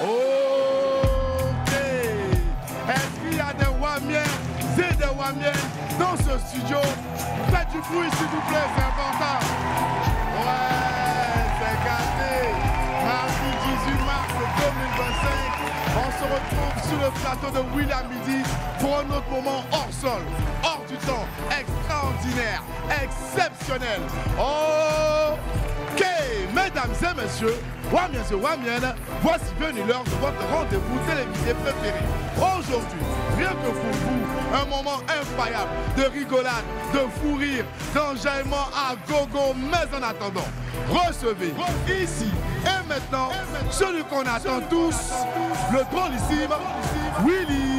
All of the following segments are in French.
Ok. Est-ce qu'il y a des Wamiens et des Wamiennes dans ce studio? Faites du bruit s'il vous plaît, c'est important. Ouais, c'est gâté. Mardi 18 mars 2025, on se retrouve sur le plateau de William Midi pour un autre moment hors sol, hors du temps, extraordinaire, exceptionnel. Ok, mesdames et messieurs, Wamiens et Wamiennes, voici venu l'heure de votre rendez-vous télévisé préféré. Aujourd'hui, rien que pour vous, un moment incroyable de rigolade, de fou rire, d'enjaillement à gogo. Mais en attendant, recevez ici et maintenant celui qu'on attend tous, le drôlissime Willy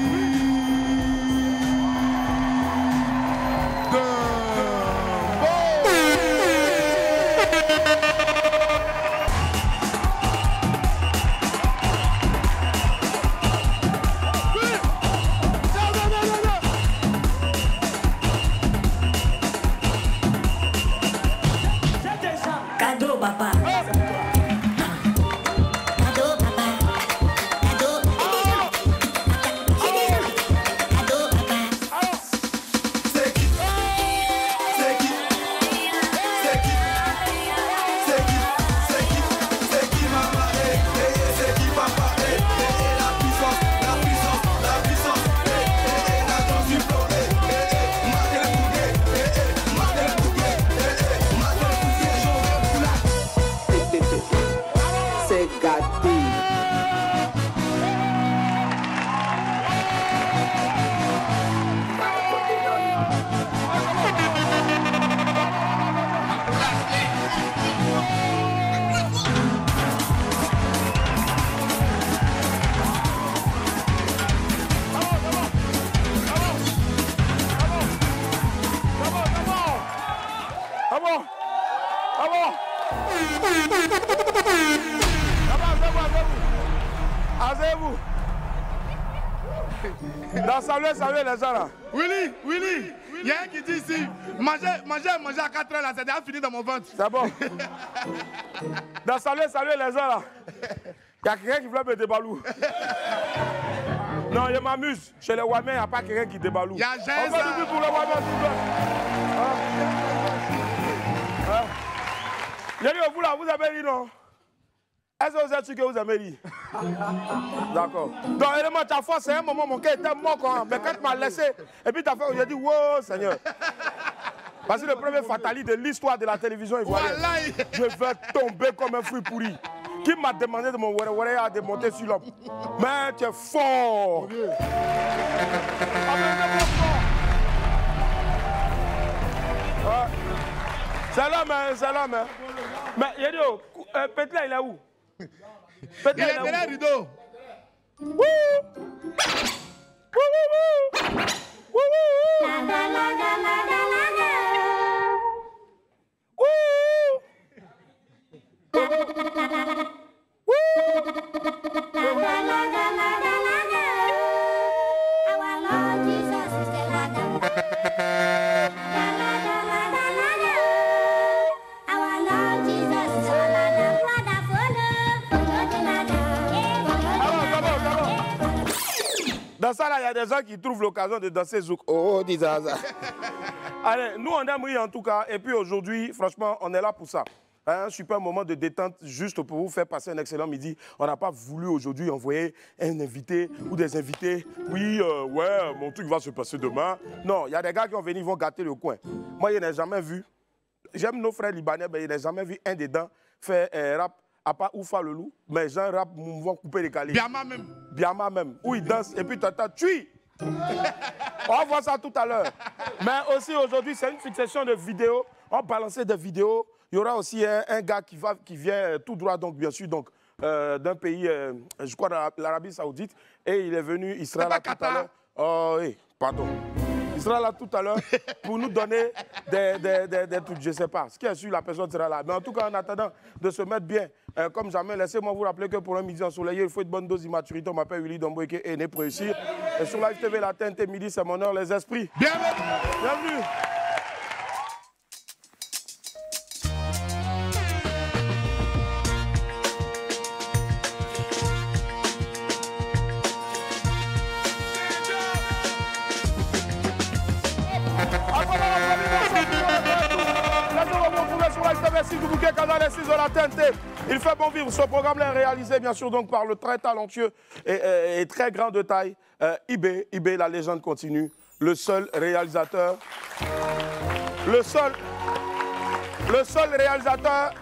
Salut les gens là. Willy, il y a un qui dit ici, manger à 4 heures là, c'est déjà fini dans mon ventre. C'est bon. Salut les gens là. Il y a quelqu'un qui veut me débalou. Non, je m'amuse. Chez les Wamiens, il n'y a pas quelqu'un qui débalou. Il y a Jaisa. On va du pour les Wamiens, s'il vous plaît. J'ai dit, vous là, vous avez dit non? Est-ce que vous êtes sûr que vous avez dit? D'accord. Donc, évidemment, ta foi, c'est un moment, mon cœur était mort quand mais quand tu m'as laissé, et puis ta foi, j'ai dit, wow, Seigneur. Parce que le premier fataliste de l'histoire de la télévision ivoirienne, je vais tomber comme un fruit pourri. Qui m'a demandé de mon wéré à démonter sur l'homme? Mais tu es fort. C'est l'homme, c'est l'homme. Mais, Yedio, Petit là, il est où? Il est derrière le rideau. Dans ça, là, il y a des gens qui trouvent l'occasion de danser zouk. Oh, dizaza. Allez, nous, on aime rire en tout cas. Et puis aujourd'hui, franchement, on est là pour ça. Un super moment de détente, juste pour vous faire passer un excellent midi. On n'a pas voulu aujourd'hui envoyer un invité ou des invités. Oui, ouais, mon truc va se passer demain. Non, il y a des gars qui vont venir, ils vont gâter le coin. Moi, je n'ai jamais vu. J'aime nos frères libanais, mais je n'ai jamais vu un dedans faire rap. À part Oufa le loup, mais gens rap, vont couper les calés. Biama même. Biama même. Où ils dansent et puis t'entends, tui. On va voir ça tout à l'heure. Mais aussi aujourd'hui, c'est une succession de vidéos. On va balancer des vidéos. Il y aura aussi un gars qui vient tout droit, donc bien sûr, donc d'un pays, je crois, de l'Arabie Saoudite. Et il est venu, il sera là tout à l'heure. Oh oui, pardon. Il sera là tout à l'heure pour nous donner des trucs, je ne sais pas. Ce qui est sûr, la personne sera là. Mais en tout cas, en attendant de se mettre bien, comme jamais, laissez-moi vous rappeler que pour un midi ensoleillé, il faut une bonne dose d'immaturité. On m'appelle Willy Domboeke et né pour réussir. Et sur Live TV, la TNT midi, c'est mon heure, les esprits. Bienvenue. la TNT. Il fait bon vivre. Ce programme-là est réalisé, bien sûr, donc par le très talentueux et très grand de taille, IB, la légende continue. Le seul réalisateur. Le seul réalisateur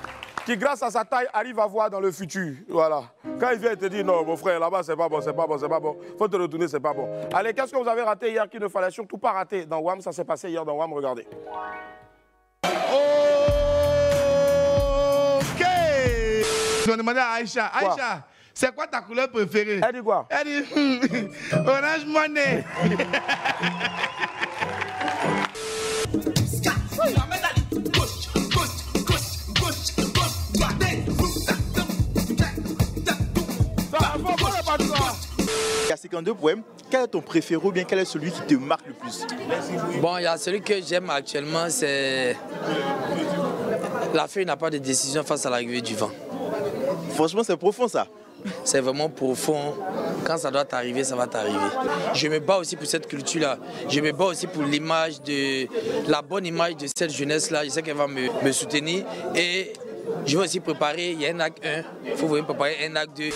qui, grâce à sa taille, arrive à voir dans le futur. Voilà. Quand il vient, il te dit, non, mon frère, là-bas, c'est pas bon, c'est pas bon, c'est pas bon. Faut te retourner, c'est pas bon. Allez, qu'est-ce que vous avez raté hier qu'il ne fallait surtout pas rater dans WAM? Ça s'est passé hier dans WAM, regardez. Ok. Je vais demander à Aïcha. Aïcha, c'est quoi ta couleur préférée? Elle dit quoi? Elle dit, Orange Money. Il y a 52 poèmes. Quel est ton préféré ou bien quel est celui qui te marque le plus? Bon, il y a celui que j'aime actuellement, c'est La feuille n'a pas de décision face à l'arrivée du vent. Franchement, c'est profond ça. C'est vraiment profond. Quand ça doit t'arriver, ça va t'arriver. Je me bats aussi pour cette culture-là. Je me bats aussi pour l'image la bonne image de cette jeunesse-là. Je sais qu'elle va me soutenir. Et je vais aussi préparer, il y a un acte 1, il faut vraiment préparer un acte 2.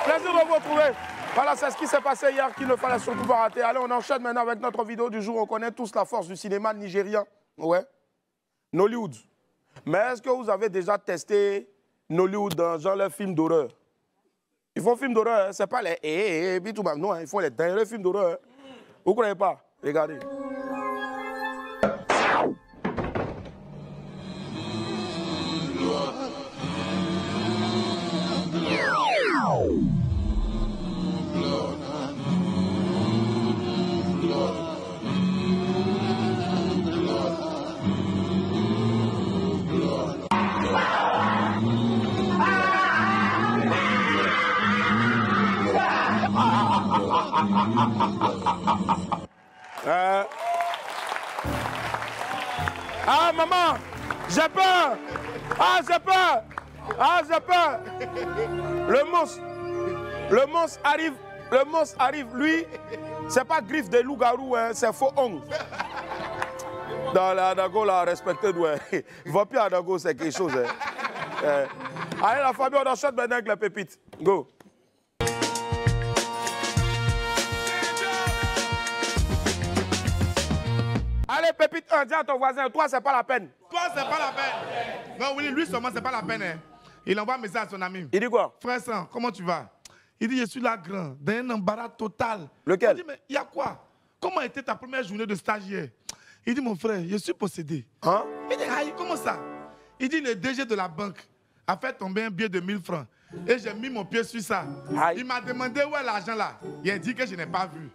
Plaisir de vous retrouver. Voilà, c'est ce qui s'est passé hier qu'il ne fallait surtout pas rater. Allez, on enchaîne maintenant avec notre vidéo du jour. On connaît tous la force du cinéma nigérien. Ouais. Nollywood. Mais est-ce que vous avez déjà testé Nollywood dans genre les films d'horreur? Ils font films d'horreur, hein? C'est pas les non, hein? Ils font les derniers films d'horreur. Hein? Vous ne croyez pas? Regardez. Ah, maman, j'ai peur. Ah, j'ai peur. Ah, j'ai peur. Le monstre arrive. Le monstre arrive. Lui, c'est pas griffe de loup-garou, hein, c'est faux ongle. Dans la Adago, là, respectez ouais. Vampire Adago, c'est quelque chose. Hein. Allez, la famille, on enchaîne maintenant avec les pépites. Go. Allez, pépite 1, dis à ton voisin, toi, c'est pas la peine. Toi, c'est pas la peine. Non, oui, lui seulement, c'est pas la peine. Hein. Il envoie un message à son ami. Il dit quoi? Frère Sang, comment tu vas? Il dit, je suis là grand, dans un embarras total. Lequel? Il dit, mais il y a quoi? Comment était ta première journée de stagiaire? Il dit, mon frère, je suis possédé. Hein? Il dit, aïe, comment ça? Il dit, le DG de la banque a fait tomber un billet de 1000 francs. Et j'ai mis mon pied sur ça. Aïe. Il m'a demandé où est l'argent là. Il a dit que je n'ai pas vu.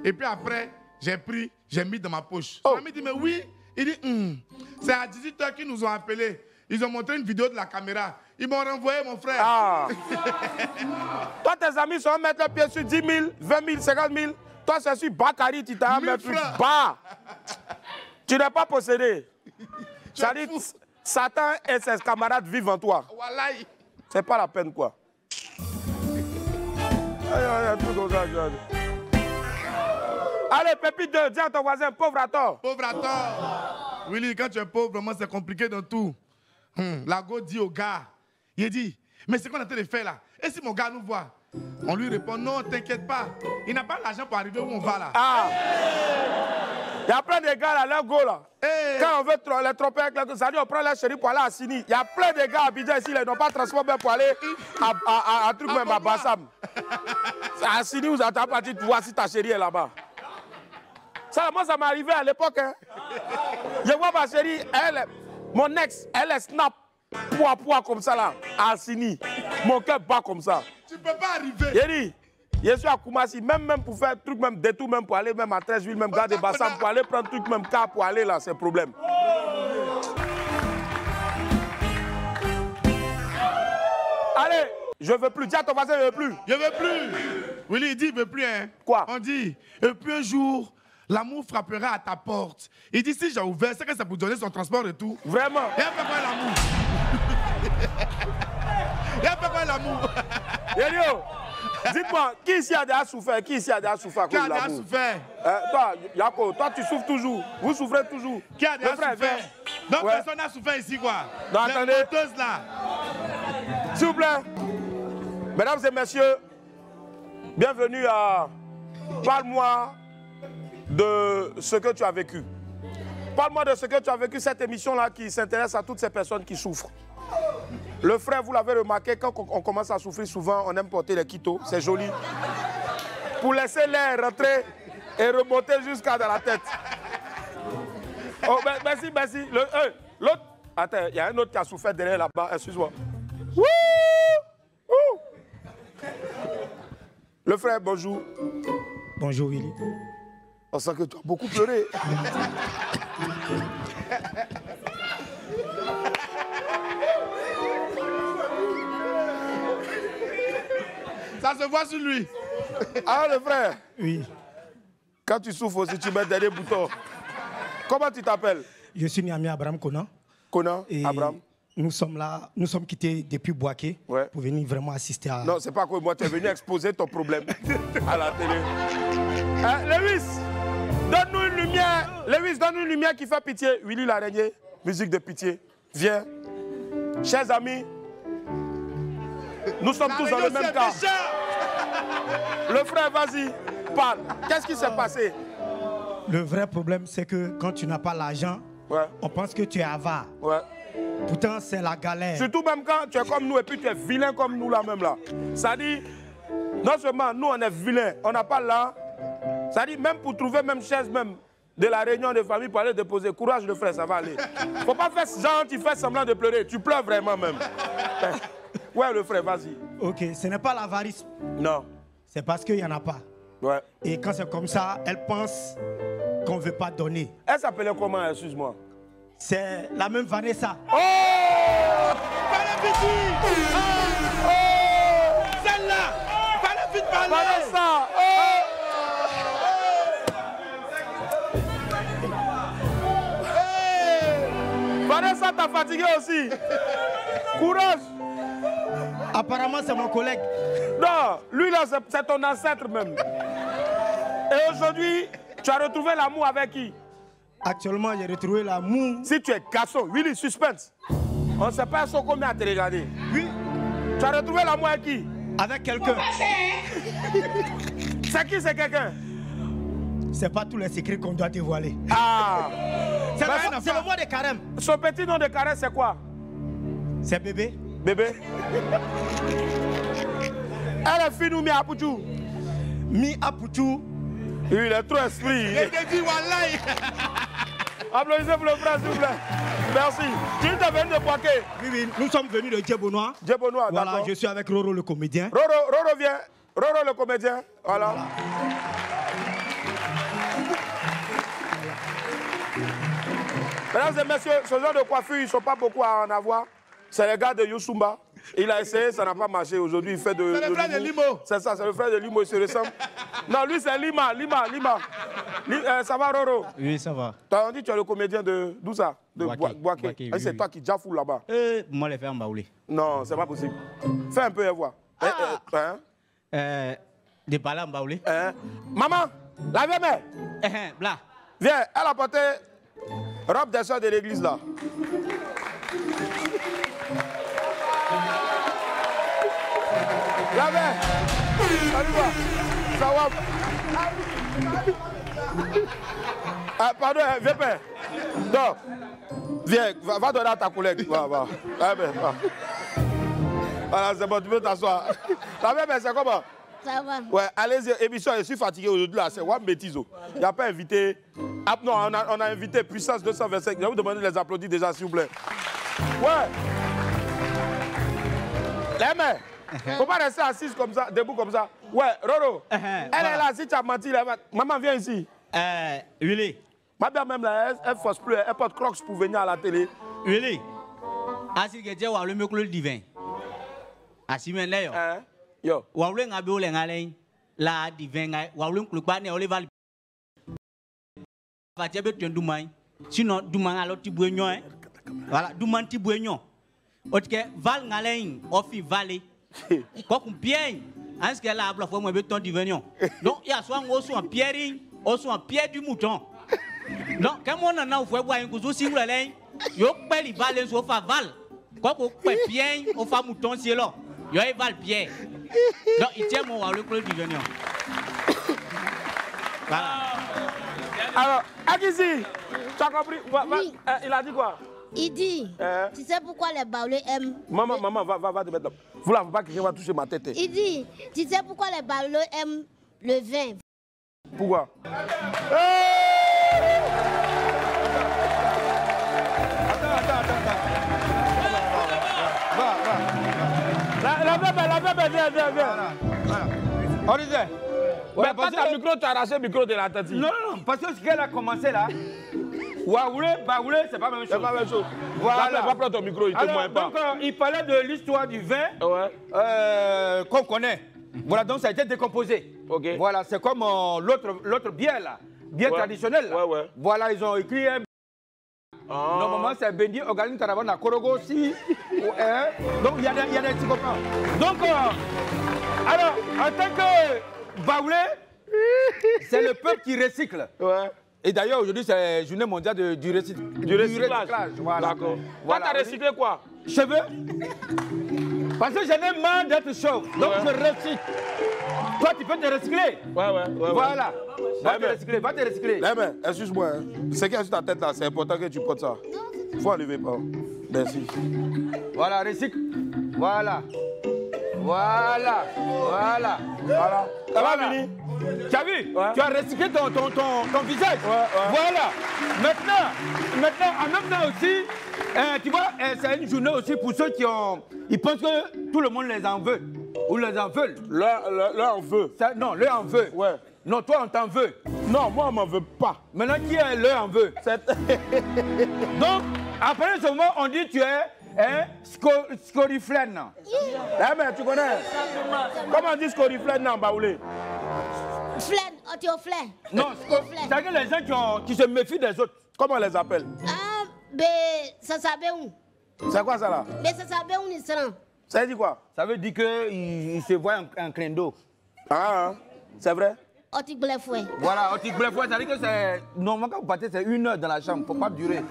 Et puis après, j'ai pris, j'ai mis dans ma poche. Son ami dit, mais oui. Il dit, c'est à 18h qu'ils nous ont appelés. Ils ont montré une vidéo de la caméra. Ils m'ont renvoyé, mon frère. Ah. Toi, tes amis sont mettre le pied sur 10 000, 20 000, 50 000. Toi, c'est sur Bakary, tu t'as mis plus bas. Tu n'es pas possédé. Ça dit, Satan et ses camarades vivent en toi. C'est pas la peine, quoi. Allez, Pépite 2, dis à ton voisin, pauvre à tort. Pauvre à tort. Willy, quand tu es pauvre, vraiment, c'est compliqué dans tout. La go dit au gars, il dit, mais c'est qu'on a en train de faire là. Et si mon gars nous voit? On lui répond, non, t'inquiète pas. Il n'a pas l'argent pour arriver où on va là. Ah. Il y a plein de gars là, leur go là. Quand on veut les tromper avec les ça dit on prend la chérie pour aller à Sini. Il y a plein de gars à Abidjan ici, ils n'ont pas transporté pour aller à truc même à Bassam. À Sini, vous êtes parti de voir si ta chérie est là-bas. Ça, moi, ça m'est arrivé à l'époque. Hein. Je vois ma chérie, mon ex, elle est snap, poids comme ça là, à Sini. Mon cœur bat comme ça. Tu peux pas arriver. J'ai dit, je suis à Koumassi, même pour faire truc, même détour, même pour aller même à 13 villes, même garder Bassam, pour aller prendre truc, même car pour aller là, c'est problème. Allez, je veux plus. Dis à ton voisin, je veux plus. Je veux plus. Willy, il dit, il veut plus. Hein. Quoi? On dit, et puis un jour, l'amour frappera à ta porte. Il dit, si j'ai ouvert, c'est que c'est pour donner son transport et tout. Vraiment? Et elle fait quoi l'amour? Et elle fait quoi l'amour? Yelio, dites-moi, qui ici a déjà souffert? Qui ici a déjà souffert à cause Qui a de déjà l'amour? souffert? Toi, Yako, toi tu souffres toujours. Vous souffrez toujours. Qui a déjà souffert? Donc Ouais. personne n'a souffert ici, quoi. Non, Les attendez. menteuses, là. S'il vous plaît, mesdames et messieurs, bienvenue à Parle-moi de ce que tu as vécu. Parle-moi de ce que tu as vécu, cette émission-là qui s'intéresse à toutes ces personnes qui souffrent. Le frère, vous l'avez remarqué, quand on commence à souffrir, souvent, on aime porter les quitos, c'est joli. Pour laisser l'air rentrer et remonter jusqu'à dans la tête. Oh, merci, merci. L'autre, attends, il y a un autre qui a souffert derrière là-bas, excuse-moi. Le frère, bonjour. Bonjour Willy. On sent que tu as beaucoup pleuré. Ça se voit sur lui. Ah, le frère. Oui. Quand tu souffres aussi, tu mets derrière bouton. Comment tu t'appelles? Je suis Niamey Abraham Conan. Conan, Et Abraham. nous sommes là, nous sommes quittés depuis Boaké Ouais. pour venir vraiment assister à... Non, c'est pas que moi, tu es venu exposer ton problème à la télé. Lewis, donne-nous une lumière. Lewis, donne-nous une lumière qui fait pitié. Willy l'araignée, musique de pitié. Viens. Chers amis, nous sommes tous dans le même cas. Le frère, vas-y, parle. Qu'est-ce qui s'est passé? Le vrai problème, c'est que quand tu n'as pas l'argent, Ouais. on pense que tu es avare. Ouais. Pourtant, c'est la galère. Surtout même quand tu es comme nous et puis tu es vilain comme nous là même là. Ça dit, non seulement nous on est vilain, on n'a pas là. Ça dit même pour trouver même chaise même de la réunion de famille pour aller déposer. Courage le frère, ça va aller. Faut pas faire genre tu fais semblant de pleurer, tu pleures vraiment même. Ouais le frère, vas-y. Ok, ce n'est pas l'avarice, Non. c'est parce qu'il n'y en a pas. Ouais. Et quand c'est comme ça, elle pense qu'on ne veut pas donner. Elle s'appelait comment, excuse-moi? C'est la même Vanessa. Oh! Celle-là! Fallait vite parler! Vanessa! Vanessa, t'as fatigué aussi. Courage. Apparemment, c'est mon collègue. Non, lui là, c'est ton ancêtre même. Et aujourd'hui, tu as retrouvé l'amour avec qui? Actuellement, j'ai retrouvé l'amour. Si tu es garçon, Willy, suspense. On ne sait pas sur combien à te regarder. Oui, Tu as retrouvé l'amour avec qui? avec quelqu'un. C'est qui c'est quelqu'un? C'est pas tous les secrets qu'on doit dévoiler. Ah! C'est le mois de carême. Son petit nom de caresse, c'est quoi? C'est bébé. Bébé? Elle est fine ou mi apoutou? Mi Apoutou. Il est trop esprit. Il te dit Wallahi. Applaudissez pour le frère, s'il vous plaît. Merci. Tu es venu de Boaké? Oui, oui, nous sommes venus de Djebonois. Djebonois, Voilà, d'accord. je suis avec Roro le comédien. Roro vient. Roro le comédien. Voilà. Mesdames et messieurs, ce genre de coiffure, ils ne sont pas beaucoup à en avoir. C'est le gars de Youssoumba. Il a essayé, ça n'a pas marché. Aujourd'hui, il fait de. C'est le frère de Limo. C'est ça, c'est le frère de Limo, il se ressemble. Non, lui, c'est Lima. Ça va, Roro? Oui, ça va. T'as dit tu es le comédien de. D'où ça? De Boaké. Boaké. Boaké, Ah, oui, c'est oui. toi qui jaffoule là-bas. Moi, les faire en baoulé. Non, c'est pas possible. Fais un peu et vois. De parler en baoulé. Maman, la vieille mère. Bla. Viens, elle a porté robe des soeurs de l'église là. La mère. Salut moi. Ça va. Pardon, viens père. Donc, viens, va donner à ta collègue. Va. Va. Voilà, c'est bon, tu peux t'asseoir. La mère, c'est comment? Ça va. Ouais, allez-y, émission, je suis fatigué aujourd'hui là, c'est one bêtise. Il n'y a pas invité. Ah, non, on a invité Puissance 225. Je vais vous demander de les applaudir déjà, s'il vous plaît. Ouais. Les mains. Faut pas rester assise comme ça, debout comme ça. Ouais, Roro. Elle est là, si tu as menti, là, maman, viens ici. Willy. Ma bien même là, elle force plus, elle porte Crocs pour venir à la télé. Willy. Asi que dia wa le meklo divin. Asi men le yo. Yo. Wa le ngabe o le ngalen. La divin wa le nkulu pa ne o le val Sinon, Douman alors tu bois. Voilà, Douman tu bois. Ok, Val Nalein, Ofi Valley. Quoi qu'on bien, est-ce qu'elle a la fois moi béton du venion. Donc, il y a soit on soit en pierre, on soit en pierre du mouton. Donc, quand on en a fait boire un couteau si vous l'avez, yo pas les balles sur Val. Quoi qu'on fait bien, on fait mouton c'est là. Yo il Val pierre. Donc, il tient mon le club du venion. Voilà. Alors, Akizi, tu as compris? Oui. Il a dit quoi? Il dit, tu sais pourquoi les Baoulés aiment... Maman, va te mettre là. Vous là, faut pas que quelqu'un va toucher ma tête. Il dit, tu sais pourquoi les Baoulés aiment le vin? Pourquoi? Attends. Va. La viens. On disait. Mais pas ta micro, tu as arraché le micro de la tête. Non, parce que ce qu'elle a commencé là, Waoulé, c'est pas la même chose. C'est pas la même chose. Voilà. Va prendre ton micro, il te moine pas. Donc, il parlait de l'histoire du vin qu'on connaît. Voilà, donc ça a été décomposé. Okay. Voilà, c'est comme l'autre bière là, bière traditionnelle là. Ouais. Voilà, ils ont écrit un... Normalement, c'est Bendi, Ogaline, Taravana, Korogo aussi. Donc, il y a des petits copains. Donc, alors, en tant que Baoulé, c'est le peuple qui recycle. Ouais. Et d'ailleurs, aujourd'hui, c'est la journée mondiale du recyclage. Voilà. D'accord. Voilà. Toi, tu as recyclé quoi? Cheveux. Parce que j'en ai marre d'être chauve. Donc, je recycle. Toi, tu peux te recycler. Ouais. Voilà. Va te recycler. Mais, excuse-moi. Ce qui est sur ta tête là, c'est important que tu portes ça. Faut enlever pas. Merci. Voilà, recycle. Voilà. Ça va venir? Tu as vu? Ouais. Tu as recyclé ton visage. Ouais. Voilà. Maintenant, en même temps aussi, tu vois, c'est une journée aussi pour ceux ils pensent que tout le monde les en veut. Ou les en veulent. Là, on veut. Non, leur en veut. Ouais. Non, toi, on t'en veut. Non, moi, on m'en veut pas. Maintenant, qui est leur en veut? Donc, après ce moment, on dit tu es scoriflène. Mais tu connais? Comment on dit scoriflène en baoulé? Flène, tu es au flène. Non, c'est-à-dire les gens qui se méfient des autres. Comment on les appelle? Ah, mais ça savait où? C'est quoi ça là? Mais ça savait où ils seront? Ça dit quoi? Ça veut dire qu'ils se voient en clin d'eau. Ah, c'est vrai? Oti Blefoué. Voilà, Oti Blefoué, ça veut dire que c'est... Normalement, quand vous partez, c'est 1 heure dans la chambre. Il ne faut pas durer.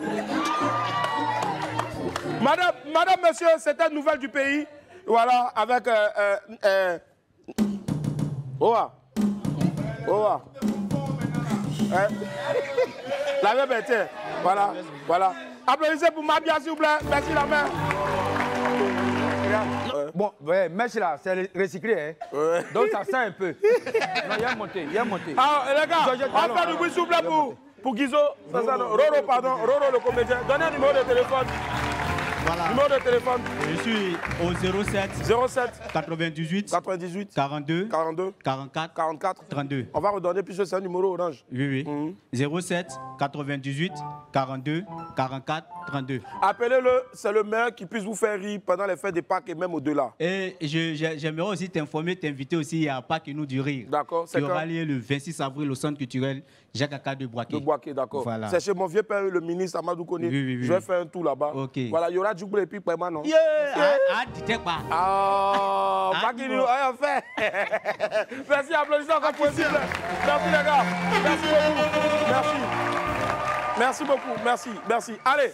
Madame, monsieur, c'est une nouvelle du pays. Voilà, avec... La même bête. Voilà. Applaudissez pour Mabia, s'il vous plaît. Merci la main. Bon, ouais, merci là, c'est recyclé. Hein. Ouais. Donc ça sent un peu. Non, il y a monté. Alors, les gars, on va faire du bruit, s'il vous plaît, pour Guizo. Roro, pardon. Roro, le comédien. Donnez un numéro de téléphone. Voilà. Numéro de téléphone. Je suis au 07 98 42 44 32. On va redonner puisque c'est un numéro orange. Oui. 07 98 42 44 32. Appelez-le, c'est le meilleur qui puisse vous faire rire pendant les fêtes des Pâques et même au-delà. Et j'aimerais aussi t'inviter aussi à Pâques et nous du rire. D'accord, c'est qui aura lieu le 26 avril au centre culturel Jacques Aka de Boaké. De Boaké, d'accord. Voilà. C'est chez mon vieux père, le ministre Amadou Kone. Oui. Je vais faire un tour là-bas. Ok. Voilà, il y aura du bruit et puis Paiement, non? Dis-toi quoi? Pas qu'il nous a fait. Merci, applaudissons comme possible. Merci les gars. Merci beaucoup. Merci. Allez.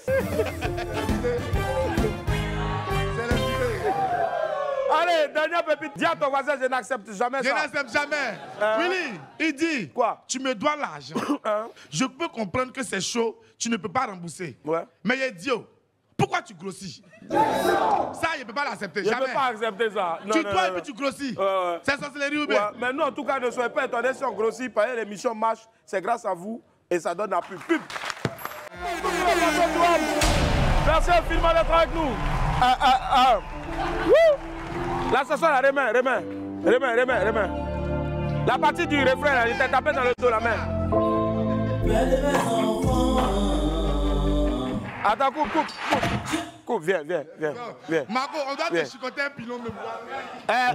Allez, dernière pépite. Dis à ton voisin, je n'accepte jamais ça. Je n'accepte jamais. Willy, il dit, quoi? Tu me dois l'argent. Je peux comprendre que c'est chaud, tu ne peux pas rembourser. Ouais. Mais il dit, pourquoi tu grossis? Ça, il ne peut pas l'accepter. Je ne peux pas accepter ça. Tu dois et puis tu grossis. C'est sorcellerie ou bien? Mais nous, en tout cas, ne soyez pas étonnés si on grossit. Parce que l'émission marche, c'est grâce à vous et ça donne la pub. Merci infiniment d'être avec nous. Là, ce soir, la remets. La partie du refrain, là, il t'a tapé dans le dos la main. Attends, coupe, viens. Marco, on doit te chicoter un pilon même.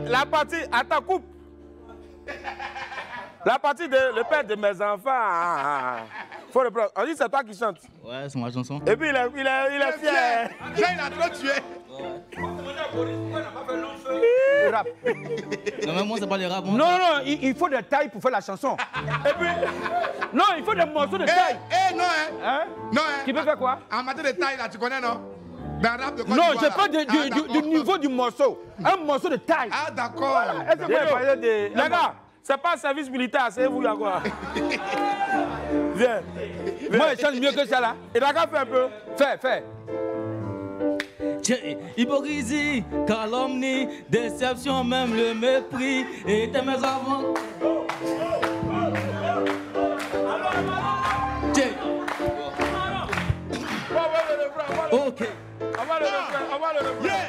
La partie, attends, coupe. La partie de le père de mes enfants. Faut le prendre. On dit c'est toi qui chantes. Ouais, c'est ma chanson. Et puis il est fier. Jean, il a trop tué. Rap. Non, mais moi, c'est pas le rap. Non, non, il faut des tailles pour faire la chanson. Et puis, non, il faut des morceaux de taille. Non, hein? Non, hein? Qui peut faire quoi? En matière de taille, là, tu connais, non? Dans le rap de Côte Non, d'Ivoire, j'ai là. pas du niveau du morceau. Un morceau de taille. Ah, d'accord. Est-ce que vous parlez de... Les gars, c'est pas un service militaire, c'est vous là quoi. Viens. Moi, je chante mieux que ça là. Et la gars fait un peu. Fais. Hypocrisie, calomnie, déception, même le mépris. Et tes mes avant. Ok. On va le refrain.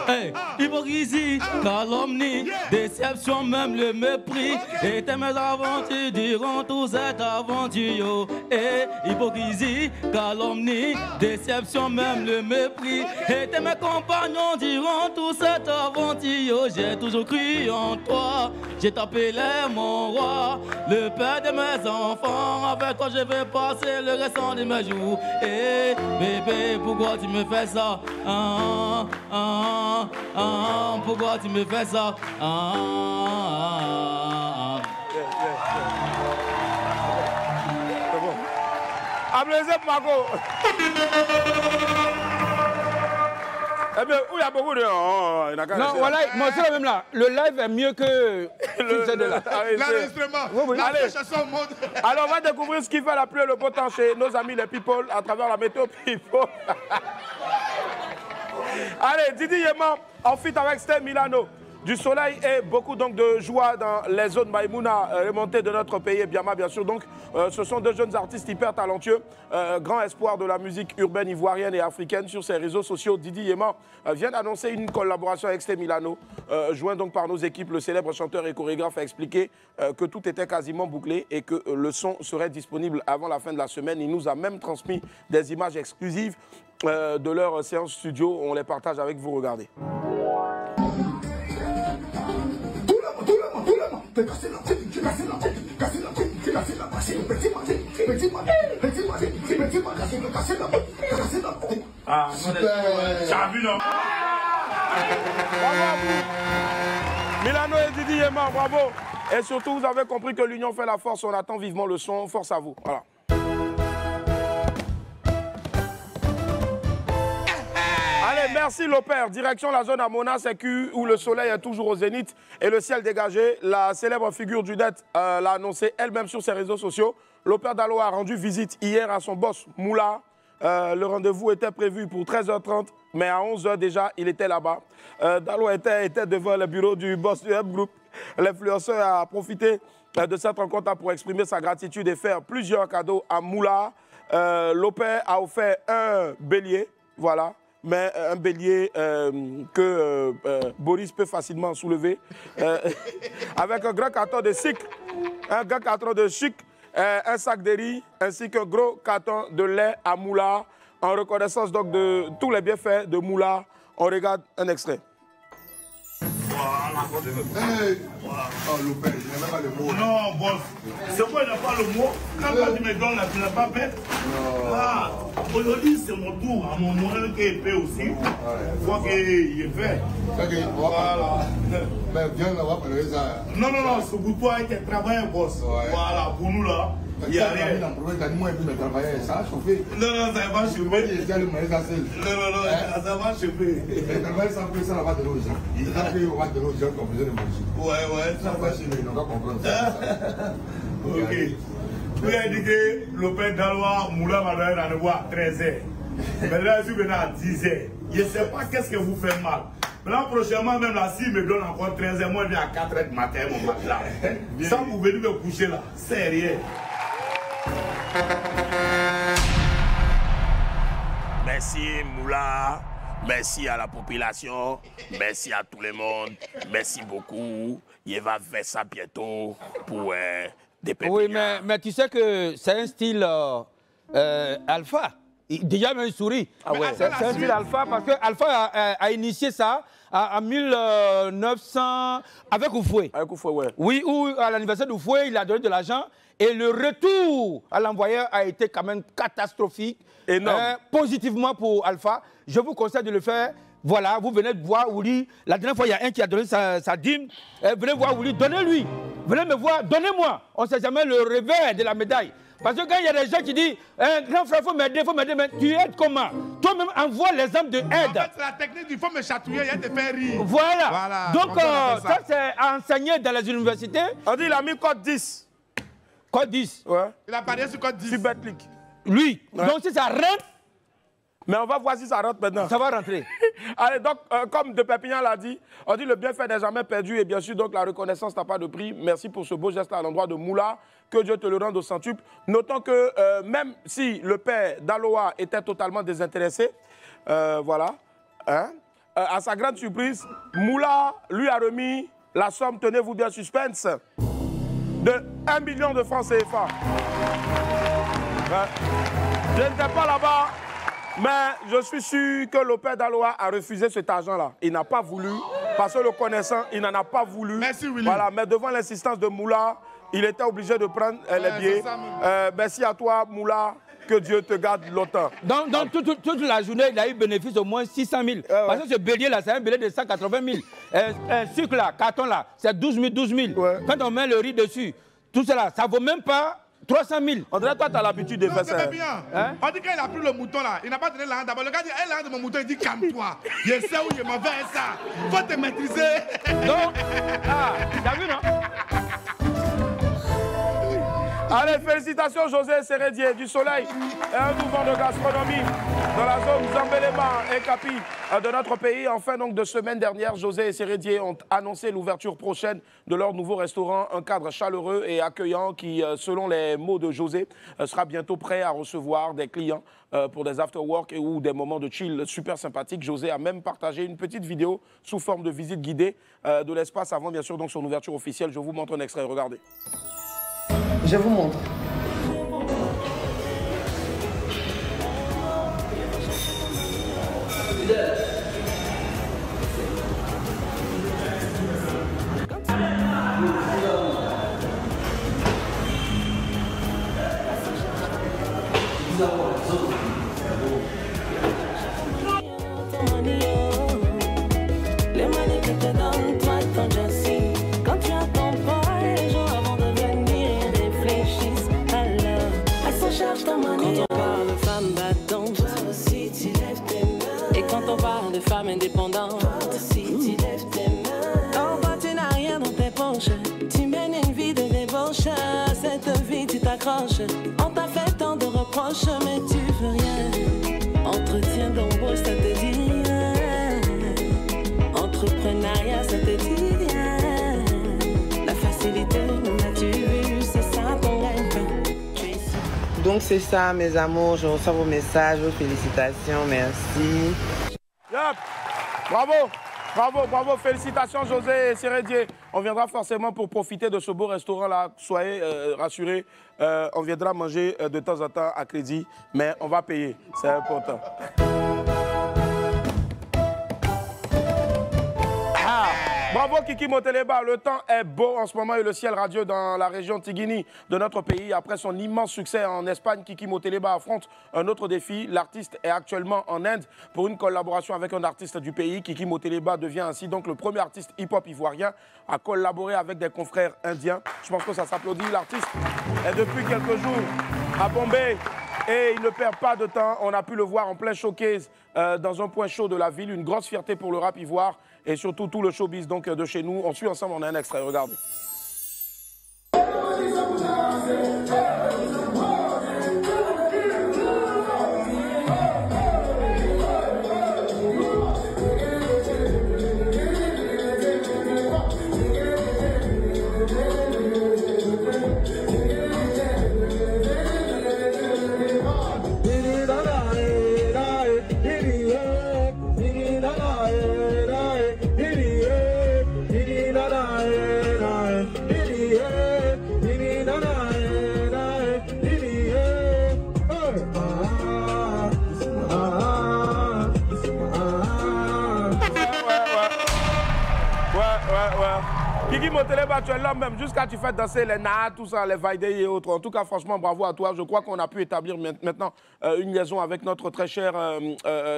Hey, hypocrisie, calomnie, déception, même le mépris. Et tes mésaventures diront toute cette aventure. Hey, hypocrisie, calomnie, déception, même le mépris. Et tes mes compagnons diront toute cette aventure. J'ai toujours cru en toi, j'ai t'appelé mon roi, le père de mes enfants. Avec toi je vais passer le restant de mes jours. Hey, bébé, pourquoi tu me fais ça? Pourquoi tu me fais ça? C'est bon. Applaudissez Marco. Eh bien, où il y a beaucoup de... Oh, il n'a qu'à Non, laisser. voilà, moi c'est même là. Le live est mieux que de là. L'enregistrement. La Allez. chanson monte. Alors, on va découvrir ce qui fait la pluie et le beau temps chez nos amis les people à travers la météo people. Allez, Didi Yema, en fit avec Steve Milano. Du soleil et beaucoup donc de joie dans les zones Maïmouna, remontées de notre pays et Biama bien sûr. Donc, ce sont deux jeunes artistes hyper talentueux, grand espoir de la musique urbaine ivoirienne et africaine sur ses réseaux sociaux. Didi Yema vient d'annoncer une collaboration avec Steve Milano, joint donc par nos équipes. Le célèbre chanteur et chorégraphe a expliqué que tout était quasiment bouclé et que le son serait disponible avant la fin de la semaine. Il nous a même transmis des images exclusives de leur séance studio. On les partage avec vous, regardez. Ah, super. Vu, non? Milano et Didi Yema, bravo. Et surtout, vous avez compris que l'union fait la force. On attend vivement le son. Force à vous. Voilà. Allez, merci Lopère. Direction la zone Amona, Sécu, où le soleil est toujours au zénith et le ciel dégagé. La célèbre figure du net l'a annoncé elle-même sur ses réseaux sociaux. Lopère Dalo a rendu visite hier à son boss Moula. Le rendez-vous était prévu pour 13h30, mais à 11h déjà, il était là-bas. Dalo était devant le bureau du boss du Hub Group. L'influenceur a profité de cette rencontre pour exprimer sa gratitude et faire plusieurs cadeaux à Moula. Lopère a offert un bélier, voilà. Mais un bélier que Boris peut facilement soulever, avec un grand carton de sucre, un grand carton de sucre, un sac de riz, ainsi qu'un gros carton de lait à Moula, en reconnaissance donc de tous les bienfaits de Moula. On regarde un extrait. Hey. Oh, Lopez, je n'ai même pas le mot. Non, boss. C'est quoi, il n'a pas le mot? Quand tu me donnes là, tu n'as pas fait? Non. Ah, aujourd'hui, c'est mon tour. À mon moment qui est fait aussi. Il faut qu'il est fait. Ok, voilà. Mais viens là, on va parler de ça. Non, non, non, c'est pour toi qui travaille, boss. Voilà, pour nous là. Il y a rien. Non, non, ça va chauffer. Non, non, ça va chauffer. Non, non, non, ça va chauffer. Mais travailler sans que ça va de l'eau, ça. Il va payer au de l'eau, j'ai qu'on besoin de manger. Ouais, ouais, ça va chauffer. On va comprendre ça. Ok. Vous avez dit que le père Dalois, Moula m'a donné rendez-vous à 13h. Mais là, je suis venu à 10h. Je ne sais pas qu'est-ce que vous faites mal. Maintenant, prochainement, même là, s'il me donne encore 13h, moi, je viens à 4h du matin, mon matelas. Sans vous venir me coucher là, c'est rien. Merci Moula, merci à la population, merci à tout le monde, merci beaucoup. Il va faire ça bientôt pour des pépinières. Oui, mais tu sais que c'est un style alpha. Déjà, il sourit. Ah ouais. C'est un style Alpha parce que Alpha a initié ça en 1900 avec Oufoué. Avec Oufoué, ouais. Oui, où à l'anniversaire d'Oufoué, il a donné de l'argent et le retour à l'envoyeur a été quand même catastrophique. Énorme. Positivement pour Alpha. Je vous conseille de le faire. Voilà, vous venez de voir Ouli. La dernière fois, il y a un qui a donné sa dîme. Venez voir Ouli, donnez-lui. Venez me voir, donnez-moi. On ne sait jamais le revers de la médaille. Parce que quand il y a des gens qui disent grand frère, il faut m'aider, mais tu aides comment? Toi-même, envoie l'exemple de aide. En fait, c'est la technique du faut me chatouiller et te faire rire. Voilà. Donc, ça, c'est enseigné dans les universités. On dit qu'il a mis code 10. Code 10? Ouais. Il a parié sur code 10. Sur Betclic. Lui. Ouais. Donc, si ça rentre. Mais on va voir si ça rentre maintenant. Ça va rentrer. Allez, donc, comme De Perpignan l'a dit, on dit le bienfait n'est jamais perdu et bien sûr, donc la reconnaissance n'a pas de prix. Merci pour ce beau geste à l'endroit de Moula. Que Dieu te le rende au centuple. Notons que même si le père d'Aloa était totalement désintéressé, voilà, hein, à sa grande surprise, Moula lui a remis la somme, tenez-vous bien suspense, de 1 million de francs CFA. Je n'étais pas là-bas. Mais je suis sûr que le père d'Aloa a refusé cet argent-là. Il n'a pas voulu, parce que le connaissant, il n'en a pas voulu. Merci, Willy. Voilà, mais devant l'insistance de Moula, il était obligé de prendre les billets. Merci à toi, Moula. Que Dieu te garde longtemps. Donc toute la journée, il a eu bénéfice au moins 600 000. Parce que ce bélier-là, c'est un bélier de 180 000. Un sucre là, carton là, c'est 12 000. Ouais. Quand on met le riz dessus, tout cela, ça ne vaut même pas 300 000. On dirait toi, tu as l'habitude de faire ça. C'est bien. Hein? On dit qu'il a pris le mouton là, il n'a pas donné l'argent d'abord. Le gars dit, l'argent de mon mouton, il dit, calme-toi. Je sais où je m'en vais ça. Faut te maîtriser. Donc, t'as vu, non? Allez, félicitations José Sérédier du Soleil, un mouvement de gastronomie dans la zone Zambelema et Capi de notre pays. En fin donc, de semaine dernière, José et Sérédier ont annoncé l'ouverture prochaine de leur nouveau restaurant, un cadre chaleureux et accueillant qui, selon les mots de José, sera bientôt prêt à recevoir des clients pour des after-work ou des moments de chill super sympathiques. José a même partagé une petite vidéo sous forme de visite guidée de l'espace avant bien sûr donc son ouverture officielle. Je vous montre un extrait, regardez. Je vous montre. Les manies que te donne, toi, ton Jessie. Quand tu attends pas les jours avant de venir et réfléchissent, alors elles s'en chargent ta manie. Quand on parle de femmes battantes, toi aussi tu lèves tes mains. Et quand on parle de femmes indépendantes, toi aussi tu lèves tes mains. Oh, bah tu n'as rien dans tes poches, tu mènes une vie de débauche. Cette vie tu t'accroches, on t'a fait tant de reproches, mais tu veux rien. Entretien d'embauche, ça te dit rien. Entrepreneuriat, ça te dit rien. La facilité, l'as-tu vu, c'est ça qu'on gagne. Donc c'est ça mes amours, je reçois vos messages, vos félicitations, merci. Yep. Bravo, bravo, bravo, félicitations José et Sérédier. On viendra forcément pour profiter de ce beau restaurant-là, soyez rassurés. On viendra manger de temps en temps à crédit, mais on va payer, c'est important. Bravo Kiki Moteleba, le temps est beau en ce moment et le ciel radieux dans la région Tigini de notre pays. Après son immense succès en Espagne, Kiki Moteleba affronte un autre défi. L'artiste est actuellement en Inde pour une collaboration avec un artiste du pays. Kiki Moteleba devient ainsi donc le premier artiste hip-hop ivoirien à collaborer avec des confrères indiens. Je pense que ça s'applaudit. L'artiste est depuis quelques jours à Bombay. Et il ne perd pas de temps. On a pu le voir en plein showcase dans un point chaud de la ville. Une grosse fierté pour le rap ivoire et surtout tout le showbiz donc, de chez nous. On suit ensemble, on a un extrait, regardez. Kiki Moteleba, tu es là même, jusqu'à tu fais danser les na, tout ça, les vaidés et autres. En tout cas, franchement, bravo à toi. Je crois qu'on a pu établir maintenant une liaison avec notre très cher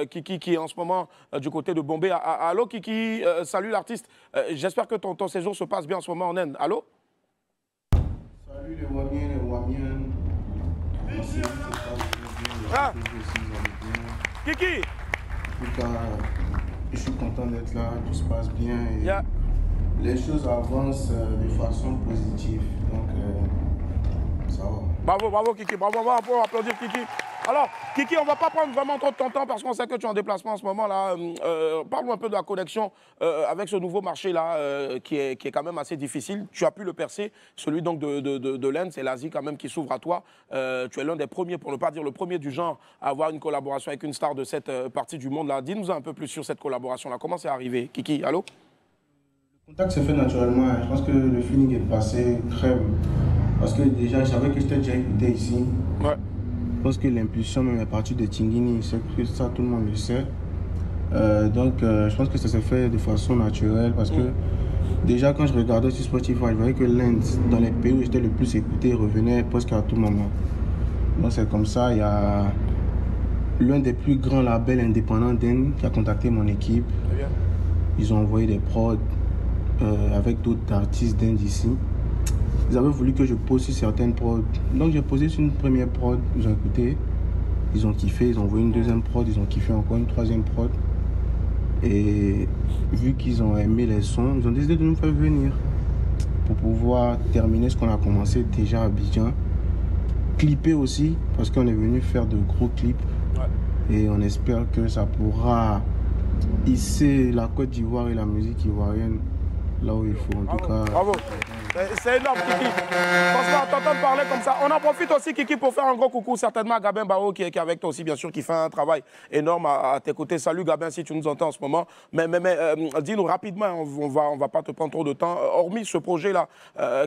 Kiki qui est en ce moment du côté de Bombay. Allô Kiki, salut l'artiste. J'espère que ton séjour se passe bien en ce moment en Inde. Allô? Salut les Wamiens, les Wamiens. Merci, ah. Kiki. En tout cas, je suis content d'être là, tout se passe bien. Et les choses avancent de façon positive. Donc, ça va. Bravo, bravo Kiki, bravo, on va applaudir Kiki. Alors, Kiki, on ne va pas prendre vraiment trop de ton temps parce qu'on sait que tu es en déplacement en ce moment là. Parle-nous un peu de la connexion avec ce nouveau marché là qui est quand même assez difficile. Tu as pu le percer, celui donc de l'Inde, c'est l'Asie quand même qui s'ouvre à toi. Tu es l'un des premiers, pour ne pas dire le premier du genre, à avoir une collaboration avec une star de cette partie du monde là. Dis-nous un peu plus sur cette collaboration là. Comment c'est arrivé, Kiki? Allô? Le contact s'est fait naturellement. Hein. Je pense que le feeling est passé crème. Parce que déjà, je savais que je t'ai déjà écouté ici. Ouais. Je pense que l'impulsion même est partie de Tingini, c'est que ça tout le monde le sait. Donc je pense que ça s'est fait de façon naturelle parce que déjà quand je regardais sur Spotify, je voyais que l'Inde, dans les pays où j'étais le plus écouté, revenait presque à tout moment. Donc c'est comme ça, il y a l'un des plus grands labels indépendants d'Inde qui a contacté mon équipe. Ils ont envoyé des prods avec d'autres artistes d'Inde ici. Ils avaient voulu que je pose sur certaines prods. Donc j'ai posé sur une première prod, ils ont écouté, ils ont kiffé, ils ont envoyé une deuxième prod, ils ont kiffé encore une troisième prod. Et vu qu'ils ont aimé les sons, ils ont décidé de nous faire venir pour pouvoir terminer ce qu'on a commencé déjà à Abidjan. Clipper aussi, parce qu'on est venu faire de gros clips. Et on espère que ça pourra hisser la Côte d'Ivoire et la musique ivoirienne là où il faut en tout cas. Bravo. C'est énorme, Kiki. Franchement, t'entendre parler comme ça. On en profite aussi, Kiki, pour faire un gros coucou certainement à Gabin Bao qui est avec toi aussi, bien sûr, qui fait un travail énorme à tes côtés. Salut Gabin, si tu nous entends en ce moment. Mais dis-nous rapidement, on va pas te prendre trop de temps. Hormis ce projet-là,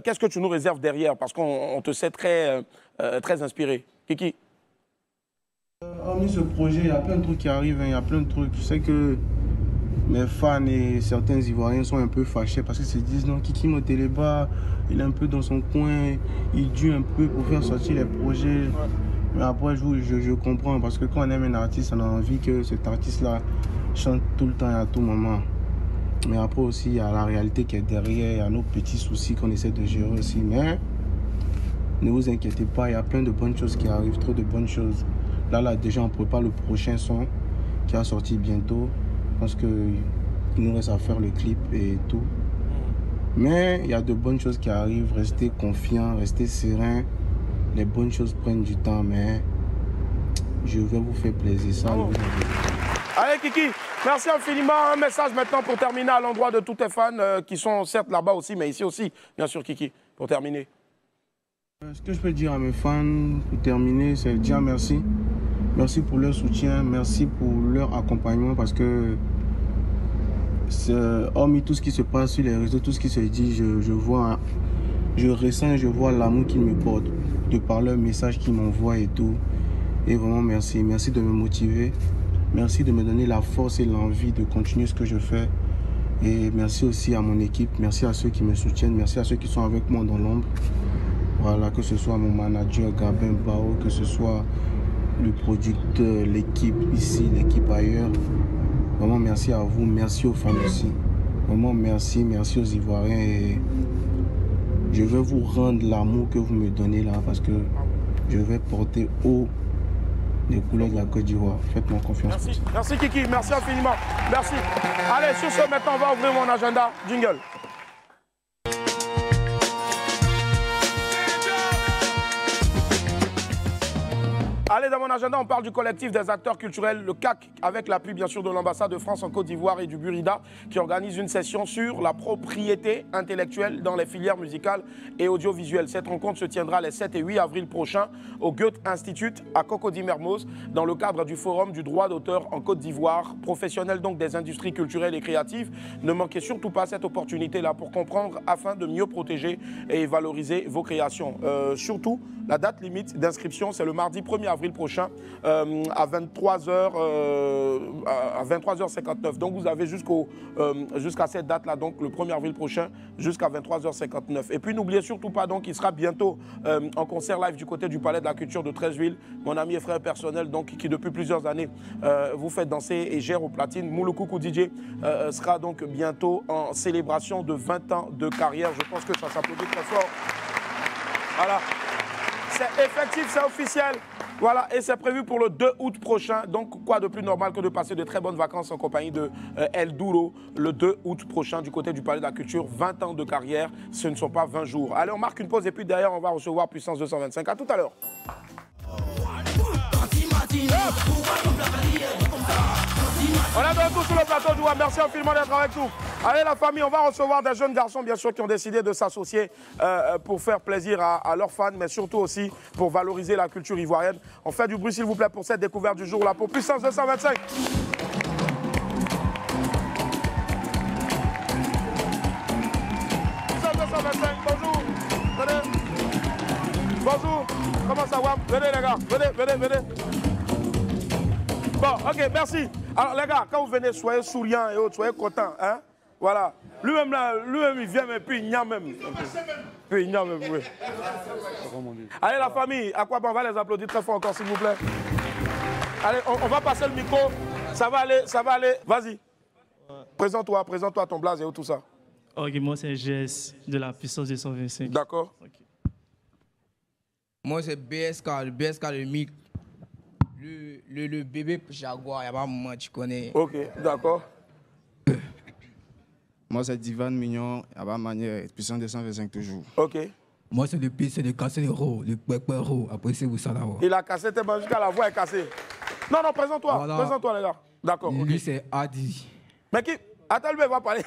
qu'est-ce que tu nous réserves derrière? Parce qu'on te sait très inspiré. Kiki. Hormis ce projet, il y a plein de trucs qui arrivent, hein. Il y a plein de trucs. Je sais que mes fans et certains Ivoiriens sont un peu fâchés parce qu'ils se disent non, Kiki Moteleba, il est un peu dans son coin, il due un peu pour faire sortir les projets. Mais après, je comprends parce que quand on aime un artiste, on a envie que cet artiste-là chante tout le temps et à tout moment. Mais après aussi, il y a la réalité qui est derrière, il y a nos petits soucis qu'on essaie de gérer aussi. Mais ne vous inquiétez pas, il y a plein de bonnes choses qui arrivent, trop de bonnes choses. Là, déjà, on prépare le prochain son qui va sortir bientôt. Je pense qu'il nous reste à faire le clip et tout. Mais il y a de bonnes choses qui arrivent. Restez confiants, restez sereins. Les bonnes choses prennent du temps, mais je vais vous faire plaisir. Ça, allez, Kiki, merci infiniment. Un message maintenant pour terminer à l'endroit de tous tes fans qui sont certes là-bas aussi, mais ici aussi, bien sûr, Kiki, pour terminer. Ce que je peux dire à mes fans pour terminer, c'est dire merci. Merci pour leur soutien, merci pour leur accompagnement parce que hormis tout ce qui se passe sur les réseaux, tout ce qui se dit, je ressens, je vois l'amour qu'ils me portent de par leur message qu'ils m'envoient et tout. Et vraiment merci, merci de me motiver, merci de me donner la force et l'envie de continuer ce que je fais. Et merci aussi à mon équipe, merci à ceux qui me soutiennent, merci à ceux qui sont avec moi dans l'ombre. Voilà, que ce soit mon manager Gabin Bao, que ce soit le producteur, l'équipe ici, l'équipe ailleurs. Vraiment merci à vous, merci aux fans aussi. Vraiment merci aux Ivoiriens et je vais vous rendre l'amour que vous me donnez là parce que je vais porter haut les couleurs de la Côte d'Ivoire. Faites-moi confiance. Merci, merci Kiki, merci infiniment. Merci. Allez, sur ce, maintenant on va ouvrir mon agenda. Jingle. Allez, dans mon agenda, on parle du collectif des acteurs culturels, le CAC, avec l'appui bien sûr de l'ambassade de France en Côte d'Ivoire et du Burida, qui organise une session sur la propriété intellectuelle dans les filières musicales et audiovisuelles. Cette rencontre se tiendra les 7 et 8 avril prochains au Goethe Institute à Cocody-Mermoz, dans le cadre du Forum du droit d'auteur en Côte d'Ivoire. Professionnels donc des industries culturelles et créatives, ne manquez surtout pas cette opportunité-là pour comprendre afin de mieux protéger et valoriser vos créations. Surtout, la date limite d'inscription, c'est le mardi 1er avril avril prochain à 23h59. Donc vous avez jusqu'à cette date-là, donc le 1er avril prochain, jusqu'à 23h59. Et puis n'oubliez surtout pas, donc il sera bientôt en concert live du côté du Palais de la Culture de Treichville. Mon ami et frère personnel, donc qui depuis plusieurs années vous fait danser et gère au platine. Mouloukoukou DJ sera donc bientôt en célébration de 20 ans de carrière. Je pense que ça s'applaudit très fort. Voilà. C'est effectif, c'est officiel. Voilà, et c'est prévu pour le 2 août prochain. Donc, quoi de plus normal que de passer de très bonnes vacances en compagnie de El Duro le 2 août prochain du côté du Palais de la Culture. 20 ans de carrière, ce ne sont pas 20 jours. Allez, on marque une pause et puis derrière, on va recevoir Puissance 225. À tout à l'heure. On est de retour sur le plateau du WAM. Merci infiniment d'être avec nous. Allez la famille, on va recevoir des jeunes garçons bien sûr qui ont décidé de s'associer pour faire plaisir à leurs fans, mais surtout aussi pour valoriser la culture ivoirienne. On fait du bruit s'il vous plaît pour cette découverte du jour là pour Puissance 225. Puissance 225, bonjour. Venez. Bonjour, comment ça va? Venez les gars, venez. Bon, ok, merci. Alors les gars, quand vous venez, soyez souriants et autres, soyez contents, hein? Voilà. Lui-même là, il vient, mais puis il n'y a même. Puis il n'y a même, oui. Allez la famille, à quoi on va les applaudir très fort encore s'il vous plaît. Allez, on va passer le micro. Ça va aller. Vas-y. Présente-toi ton blaze et tout ça. Ok, moi c'est GS de la Puissance 225. D'accord. Okay. Moi c'est BSK, le BSK le mic. Le bébé Jaguar, il n'y a pas un moment, tu connais. Ok, d'accord. Moi, c'est Divan Mignon, il n'y a pas manière, Puissance 225 toujours. Ok. Moi, c'est le piste, c'est le cassé le ro, le pépé ro. Après, c'est vous ça là-haut. Il a cassé tellement jusqu'à la voix est cassée. Non, présente-toi. Voilà. Présente-toi, les gars. D'accord. Lui, c'est Adi. Mais qui? Attends, lui, il va parler.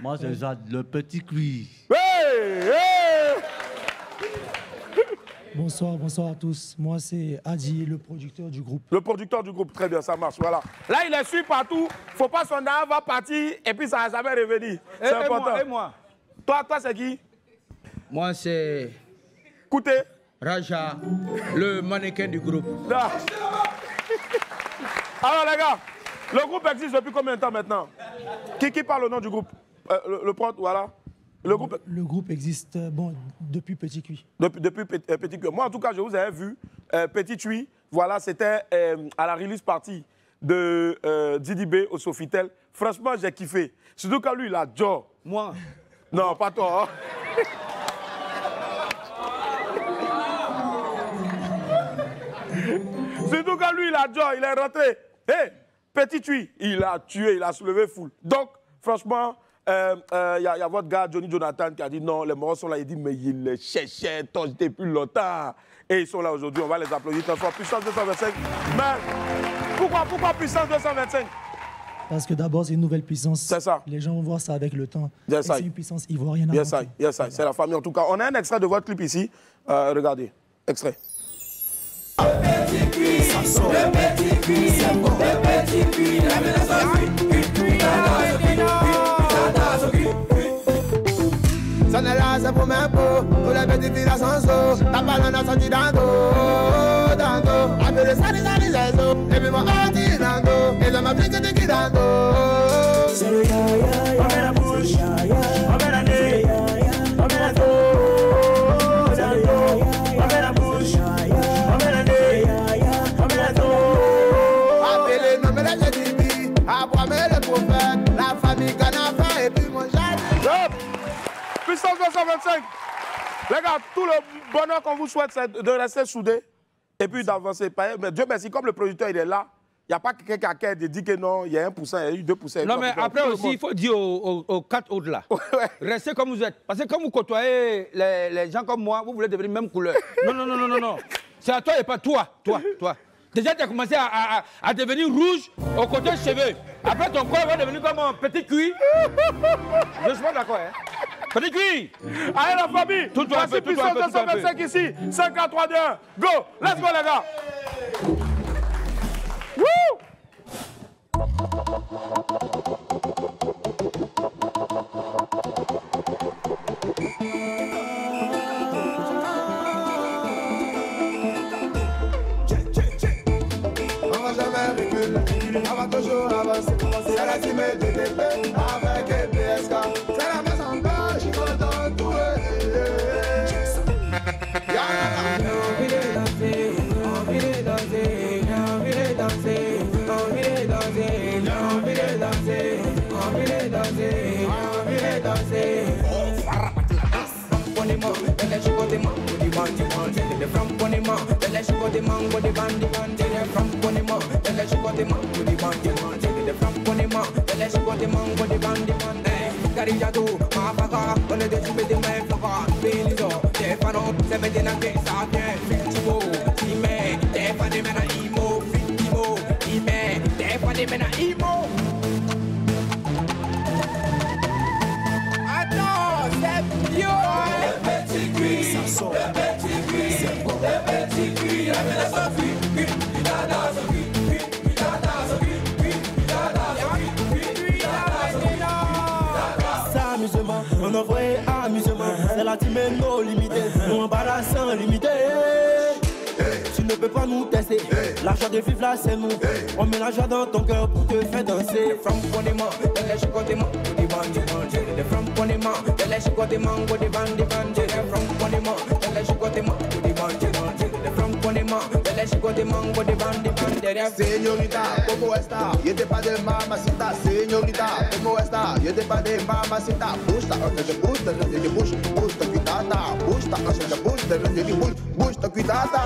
Moi, c'est Zad, le petit cuit. Hey! Bonsoir à tous. Moi, c'est Adi, le producteur du groupe. Le producteur du groupe, très bien, ça marche, voilà. Là, il est suit partout. Faut pas son âme va partir et puis ça va jamais revenir. C'est important. Et moi? Toi, c'est qui? Moi, c'est... Kouté. Raja, le mannequin du groupe. Alors, les gars, le groupe existe depuis combien de temps maintenant? Qui parle au nom du groupe? Le prod, voilà. Le groupe existe depuis Petit Cuit. Depuis Petit Cuit. Moi, en tout cas, je vous avais vu, Petit Cuit, voilà, c'était à la release party de Didi B au Sofitel. Franchement, j'ai kiffé. Surtout quand lui, il a Joe. Moi? Non, pas toi. Hein? Surtout quand lui, il a Joe, il est rentré. Hey, Petit Cuit, il a tué, il a soulevé foule. Donc, franchement... y a votre gars Johnny Jonathan qui a dit non, les morts sont là. Il dit mais il les cherchait depuis longtemps. Et ils sont là aujourd'hui. On va les applaudir très fort. Puissance 225. Mais pourquoi Puissance 225? Parce que d'abord, c'est une nouvelle puissance. C'est ça. Les gens vont voir ça avec le temps. Yes, c'est une puissance ivoirienne. Yes, c'est la famille en tout cas. On a un extrait de votre clip ici. Regardez. Extrait. Ça n'est là, c'est pour mes peaux. Tous les petits filles à sans eau. Ta balle en a sorti dango. Appelez ça, les zézos. Et puis moi, on dit dango. Et je m'applique de qui dango. C'est le ya-ya. On met la bouche. On met la nez. On met la dos. C'est le ya-ya. On met la bouche. On met la nez. On met la dos. Appelez, non, mais la j'ai dit. Après, le prophète. La famille Ganafa. Et puis mon jardin. Puissance 225. Les gars, tout le bonheur qu'on vous souhaite, c'est de rester soudés et puis d'avancer. Mais Dieu merci, comme le producteur il est là, il n'y a pas quelqu'un qui a dit que non, il y a 1%, il y a eu 2%. Non, mais après aussi, il faut dire aux 4 autres là, restez comme vous êtes. Parce que quand vous côtoyez les gens comme moi, vous voulez devenir même couleur. Non. C'est à toi et pas toi. Déjà, tu as commencé à devenir rouge au côté cheveux. Après, ton corps va devenir comme un petit cuit. Je suis pas d'accord, hein. Petit cuit. Allez, la famille. Voici Puissance 225 ici. 5, 4, 3, 2, 1. Go. Let's go, les gars. Woo. bébé avec BSK. C'est la maison blanche, je suis content tout. Un vrai amusement, c'est la team no limité, nous embarrassant limité. Tu ne peux pas nous tester, la joie de vivre là c'est nous. On met la joie dans ton cœur pour te faire danser. From Ponema, de chicotement, de bandi bandi. From Ponema, de chicotement, de bandi bandi. From Ponema, de chicotement, de bandi bandi. From Ponema, de chicotement, de bandi bandi. Señorita, ¿cómo está? Yo te pa de mamacita. Señorita, ¿cómo está? Yo te pa de mamacita. Busta, busta, busta, cuidada. Busta, busta, cuidada.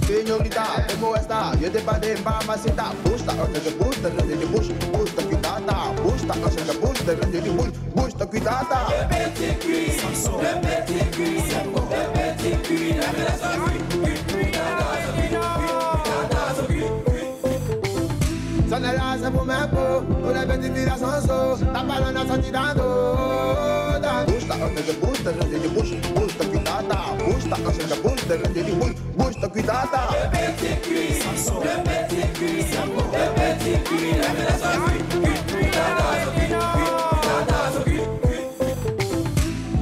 Señorita, ¿cómo está? Yo te pa de mamacita. Busta, busta, busta, cuidada. Busta, busta, cuidada. Son de la se fume po, una petite sanso, la palana sta tirando. Busta, busta, busta, cuidada. Busta, busta, cuidada.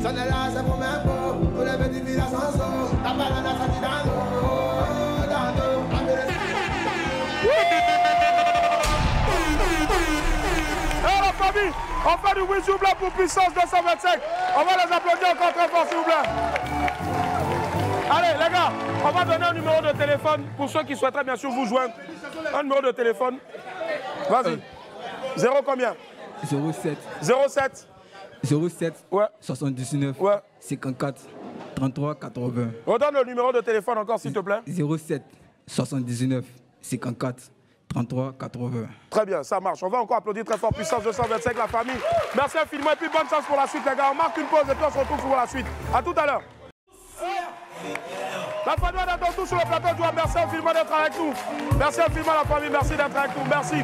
Son de la se fume po, una petite sanso, la palana sta tirando. On fait du bruit s'il vous plaît pour Puissance 225. On va les applaudir encore très fort s'il vous plaît. Allez les gars, on va donner un numéro de téléphone pour ceux qui souhaiteraient bien sûr vous joindre. Un numéro de téléphone. Vas-y. 0 combien? 07. 07. 07. Ouais. 79. Ouais. 54. 33 80. Redonne le numéro de téléphone encore s'il te plaît. 07. 79. 54. 33 80. Très bien, ça marche. On va encore applaudir très fort Puissance 225, la famille. Merci infiniment et puis bonne chance pour la suite, les gars. On marque une pause et puis on se retrouve pour la suite. A tout à l'heure. La famille est à tout sur le plateau de joie. Merci infiniment d'être avec nous. Merci infiniment la famille. Merci d'être avec nous. Merci.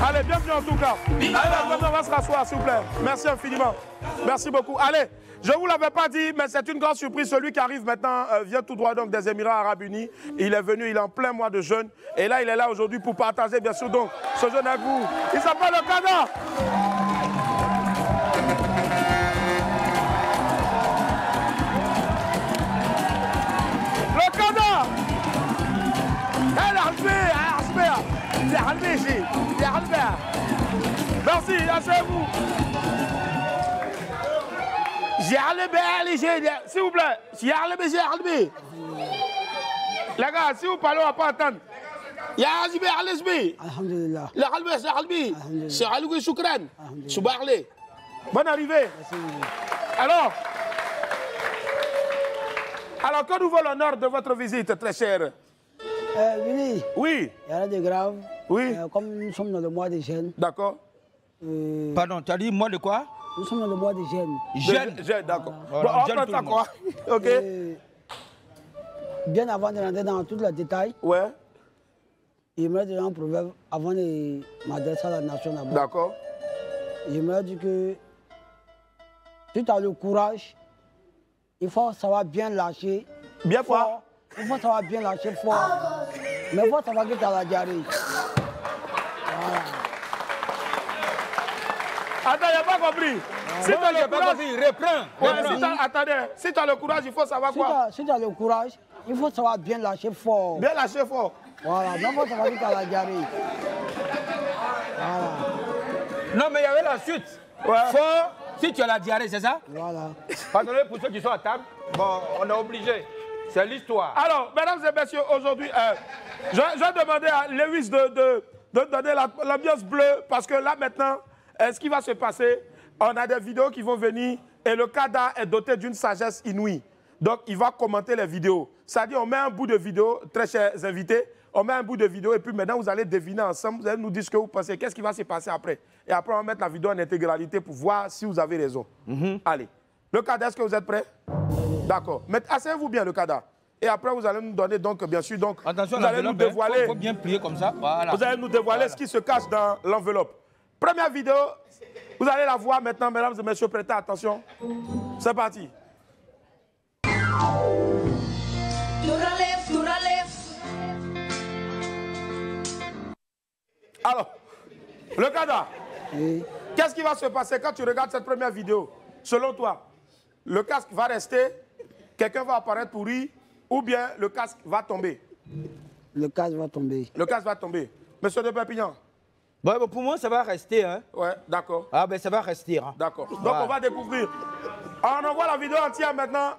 Allez, bienvenue en tout cas. Allez, on va se rasseoir, s'il vous plaît. Merci infiniment. Merci beaucoup. Allez. Je ne vous l'avais pas dit, mais c'est une grande surprise. Celui qui arrive maintenant vient tout droit donc des Émirats Arabes Unis. Il est venu, il est en plein mois de jeûne. Et là, il est là aujourd'hui pour partager, bien sûr, donc, ce jeûne avec vous. Il s'appelle le Kada. Le Kada. Merci Merci, asseyez-vous. S'il vous plaît. Les gars, si vous parlez, on ne va pas entendre. Alhamdulillah. Bonne arrivée. Alors, que nous vaut l'honneur de votre visite, très cher? Willy. Oui. Il y a rien de grave. Oui. Comme nous sommes dans le mois des jeunes. D'accord. Pardon, tu as dit mois de quoi? Nous sommes dans le mois des jeunes. Jeunes, d'accord. Bon, on prend ça quoi? Ok. Bien avant de rentrer dans tous les détails. Ouais. J'aimerais dire un proverbe avant de m'adresser à la nation d'abord. D'accord. J'aimerais dire que si tu as le courage, il faut savoir bien lâcher. Bien fort. quoi? Il faut savoir bien lâcher fort. Mais il faut savoir que tu as la diarrhée. Voilà. Attends, il n'y a pas compris. Si tu as le courage, reprends. Attendez, si tu as le courage, il faut savoir quoi? Si tu as le courage, il faut savoir bien lâcher fort. Bien lâcher fort. Voilà, mais il faut savoir que tu as la diarrhée. Voilà. Non, mais il y avait la suite. Ouais. Fort, si tu as la diarrhée, c'est ça? Voilà. Pardonnez pour ceux qui sont à table. Bon, on est obligé. C'est l'histoire. Alors, mesdames et messieurs, aujourd'hui, je vais demander à Lewis de donner l'ambiance bleue parce que là, maintenant, ce qui va se passer, on a des vidéos qui vont venir et le Kada est doté d'une sagesse inouïe. Donc, il va commenter les vidéos. C'est-à-dire, on met un bout de vidéo, très chers invités, on met un bout de vidéo et puis maintenant, vous allez deviner ensemble, vous allez nous dire ce que vous pensez, qu'est-ce qui va se passer après. Et après, on va mettre la vidéo en intégralité pour voir si vous avez raison. Allez. Le Kada, est-ce que vous êtes prêts? D'accord. Mais asseyez-vous bien, le Kada. Et après, vous allez nous donner, donc, bien sûr, donc, attention, vous allez nous dévoiler. Il faut bien plier comme ça. Voilà. Vous allez nous dévoiler ce qui se cache dans l'enveloppe. Première vidéo, vous allez la voir maintenant, mesdames et messieurs, prêtez attention. C'est parti. Alors, le Kada, qu'est-ce qui va se passer quand tu regardes cette première vidéo? Selon toi, le casque va rester, quelqu'un va apparaître pour rire, ou bien le casque va tomber? Le casque va tomber. Le casque va tomber. Monsieur de Perpignan? Bon, pour moi, ça va rester. Hein. Ouais, d'accord. Ah, ben ça va rester. Hein. D'accord. Donc, on va découvrir. On envoie la vidéo entière maintenant.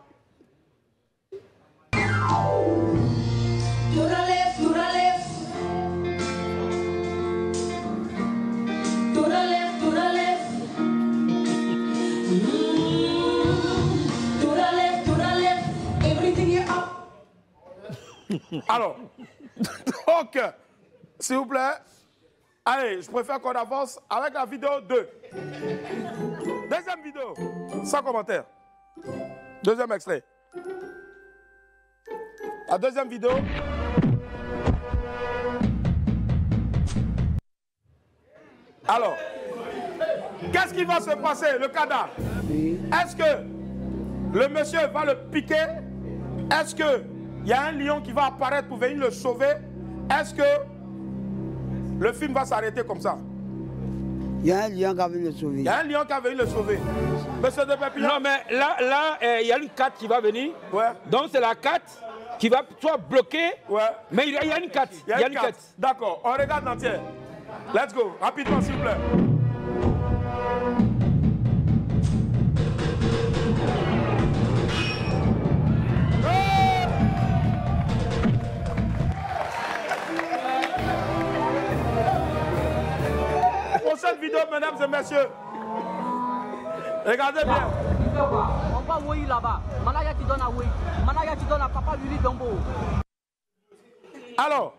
Alors, donc, s'il vous plaît, allez, je préfère qu'on avance avec la vidéo 2. Deuxième vidéo, sans commentaire. Deuxième extrait. La deuxième vidéo. Alors, qu'est-ce qui va se passer, le Kada? Est-ce que le monsieur va le piquer? Est-ce qu'il y a un lion qui va apparaître pour venir le sauver? Est-ce que le film va s'arrêter comme ça? Il y a un lion qui a venu le sauver. Il y a un lion qui a venu le sauver. Monsieur de Perpignan. Non, mais là, il y a une 4 qui va venir. Ouais. Donc, c'est la 4 qui va soit bloquer. Ouais. Mais il y a une 4. Il y a une 4. D'accord, on regarde l'entière. Let's go, rapidement, s'il vous plaît. Prochaine vidéo, mesdames et messieurs. Regardez bien. On va Woi là-bas. Manaya qui donne à Woi. Manaya qui donne à Papa Willy Dombo. Alors,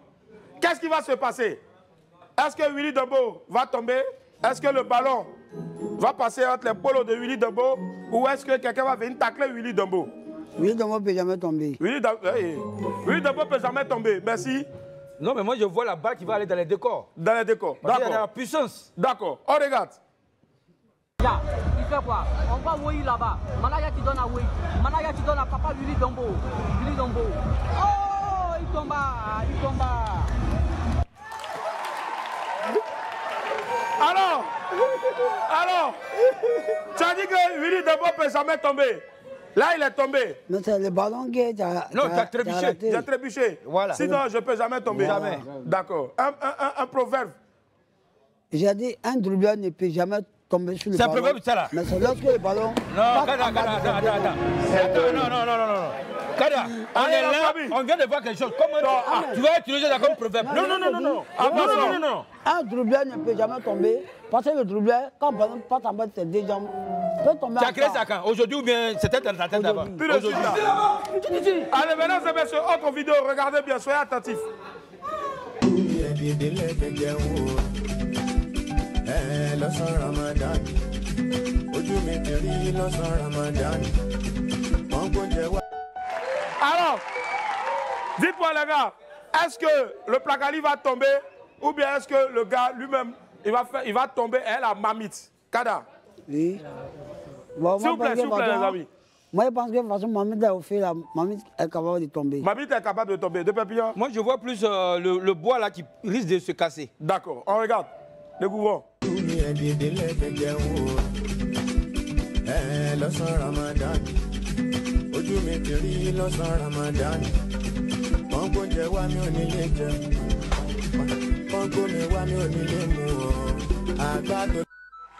qu'est-ce qui va se passer? Est-ce que Willy Dombo va tomber? Est-ce que le ballon va passer entre les polos de Willy Dombo? Ou est-ce que quelqu'un va venir tacler Willy Dombo? Willy Dombo ne peut jamais tomber. Willy Dombo ne peut jamais tomber. Merci. Non, mais moi, je vois la balle qui va aller dans les décors. Dans les décors. Parce qu'il y a la puissance. D'accord. On regarde. Ya, il fait quoi? On va Woi là-bas. Manaya qui donne à Woi. Manaya qui donne à Papa Willy Dombo. Willy Dombo. Oh, il tombe. Il tombe. Alors, tu as dit que Willy Dombo ne peut jamais tomber. Là, il est tombé. Non, c'est le ballon qui est... Non, tu as trébuché. Tu as trébuché. Voilà. Sinon, je ne peux jamais tomber. Jamais. D'accord. Un proverbe. J'ai dit, un dribbleur ne peut jamais tomber sur le ballon. C'est un problème, ça là. Mais c'est lorsque le ballon... Non, Kada. Non. Kada, on est là, on vient de voir quelque chose. Comment tu vas utiliser ça comme proverbe? Non. Un dribbleur ne peut jamais tomber. Parce que le dribbleur, quand le ballon passe en bas de ses deux jambes, peut tomber. Tu as créé ça quand? Aujourd'hui ou bien c'était dans ta tête d'avant? Aujourd'hui. Allez, maintenant, c'est monsieur, autre vidéo. Regardez bien, soyez attentifs. Alors, dites-moi les gars, est-ce que le placali va tomber ou bien est-ce que le gars lui-même, il va tomber et la mamite? Kada. Oui. Bon, s'il vous plaît, les amis. Moi, je pense que de toute façon, Mamite a fait la mamite est capable de tomber. Mamite est capable de tomber. De Pépillon? Moi, je vois plus le bois là qui risque de se casser. D'accord, on regarde. Découvrons.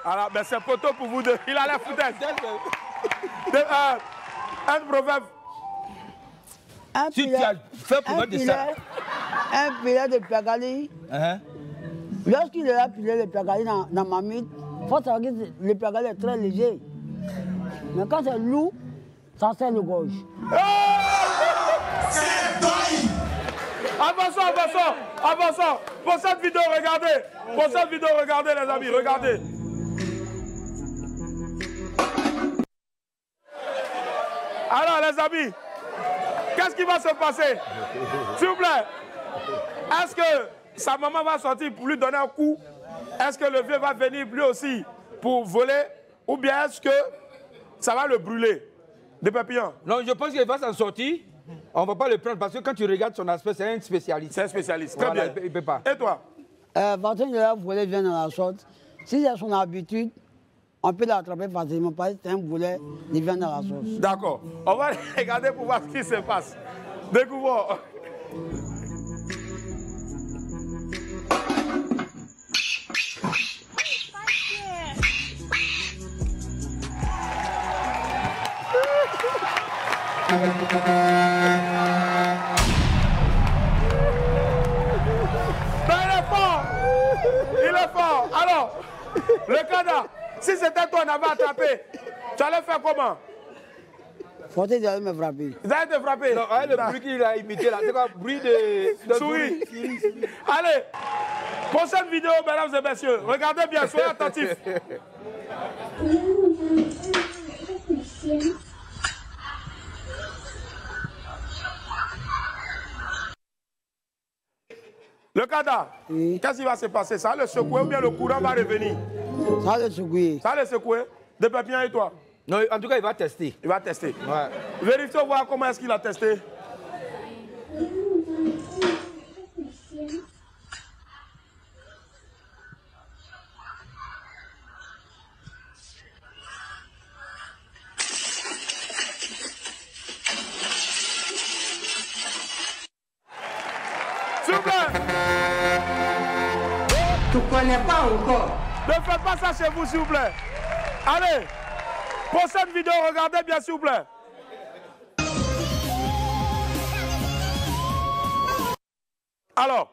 Alors, ben c'est poteau pour vous deux. Il a l'air foutaise. Un proverbe. Si tu as fait proverbe de ça. Un pilet de Piagali. Lorsqu'il est là, pilet de Piagali dans Mamite, il faut savoir que le Piagali est très léger. Mais quand c'est lourd, ça sert le gorge. Avançons. Pour cette vidéo, regardez. Les amis, regardez. Alors, les amis, qu'est-ce qui va se passer? S'il vous plaît, est-ce que sa maman va sortir pour lui donner un coup? Est-ce que le vieux va venir lui aussi pour voler? Ou bien est-ce que ça va le brûler? Des papillons? Non, je pense qu'il va s'en sortir. On ne va pas le prendre parce que quand tu regardes son aspect, c'est un spécialiste. C'est un spécialiste, très voilà, bien. Il ne peut pas. Et toi? Parce que le volet vient dans la sorte. Si c'est son habitude, on peut l'attraper facilement parce que c'est un volet qui vient dans la sauce. D'accord. On va regarder pour voir ce qui se passe. Découvrons. Il est fort. Alors, le Kada, si c'était toi, on avait attrapé, tu allais faire comment? Faut que j'allais me frapper. Ils allaient te frapper? Non, le bruit qu'il a imité là, c'est quoi? Bruit de souris. Allez, prochaine vidéo, mesdames et messieurs. Regardez bien, soyez attentifs. Le Kada, qu'est-ce qui va se passer? Ça va le secouer ou bien le courant va revenir? Ça va le secouer. Ça va le secouer? De Pépillon et toi? Non, en tout cas, il va tester. Il va tester. Ouais. Vérifiez voir comment est-ce qu'il a testé. S'il vous plaît. Tu connais pas encore. Ne faites pas ça chez vous, s'il vous plaît. Allez, prochaine vidéo, regardez bien, s'il vous plaît. Alors,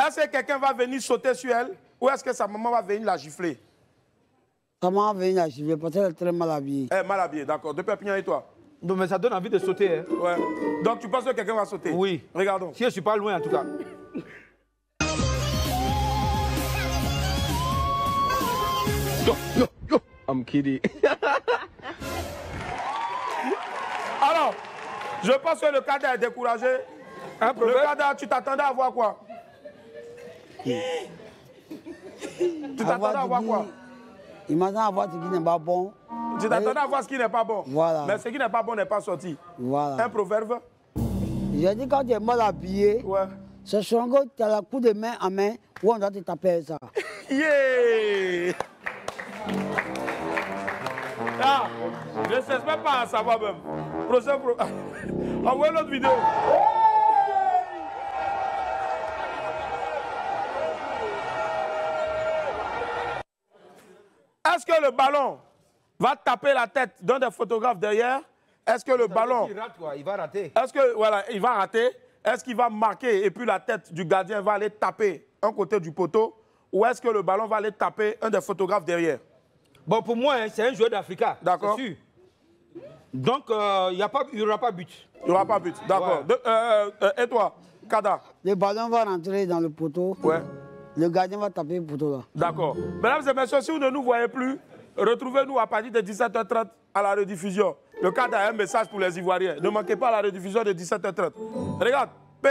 est-ce que quelqu'un va venir sauter sur elle ou est-ce que sa maman va venir la gifler? Sa maman va venir la gifler parce qu'elle est très mal habillée. Elle est mal habillée, d'accord. De Pépillon et toi? Non, mais ça donne envie de sauter. Hein. Ouais. Donc tu penses que quelqu'un va sauter? Oui. Regardons. Si je ne suis pas loin, en tout cas. Yo, I'm kidding. Alors, je pense que le Kada est découragé. Le Kada, tu t'attendais à voir quoi? Tu t'attendais à voir quoi? Il m'attend à voir ce qui n'est pas bon. Tu t'attendais à voir ce qui n'est pas bon. Voilà. Mais ce qui n'est pas bon n'est pas sorti. Voilà. Un proverbe? J'ai dit quand tu es mal habillé, c'est souvent que tu as la coup de main en main où on doit te taper ça. Yeah! Ah, je ne sais même pas à savoir même. Prochain envoyez l'autre vidéo. le ballon va taper la tête d'un des photographes derrière, est-ce que le ballon... Il rate quoi, il va rater. Est-ce que, voilà, il va rater? Est-ce qu'il va marquer et puis la tête du gardien va aller taper un côté du poteau? Ou est-ce que le ballon va aller taper un des photographes derrière? Bon, pour moi, hein, c'est un joueur d'Africa. D'accord. C'est sûr. Donc, il n'y aura pas but. Il n'y aura pas but, d'accord. Ouais. Et toi, Kada? Le ballon va rentrer dans le poteau. Ouais. Le gardien va taper le poteau là. D'accord. Mesdames et messieurs, si vous ne nous voyez plus, retrouvez-nous à partir de 17h30 à la rediffusion. Le Kada a un message pour les Ivoiriens. Ne manquez pas la rediffusion de 17h30. Regarde, P.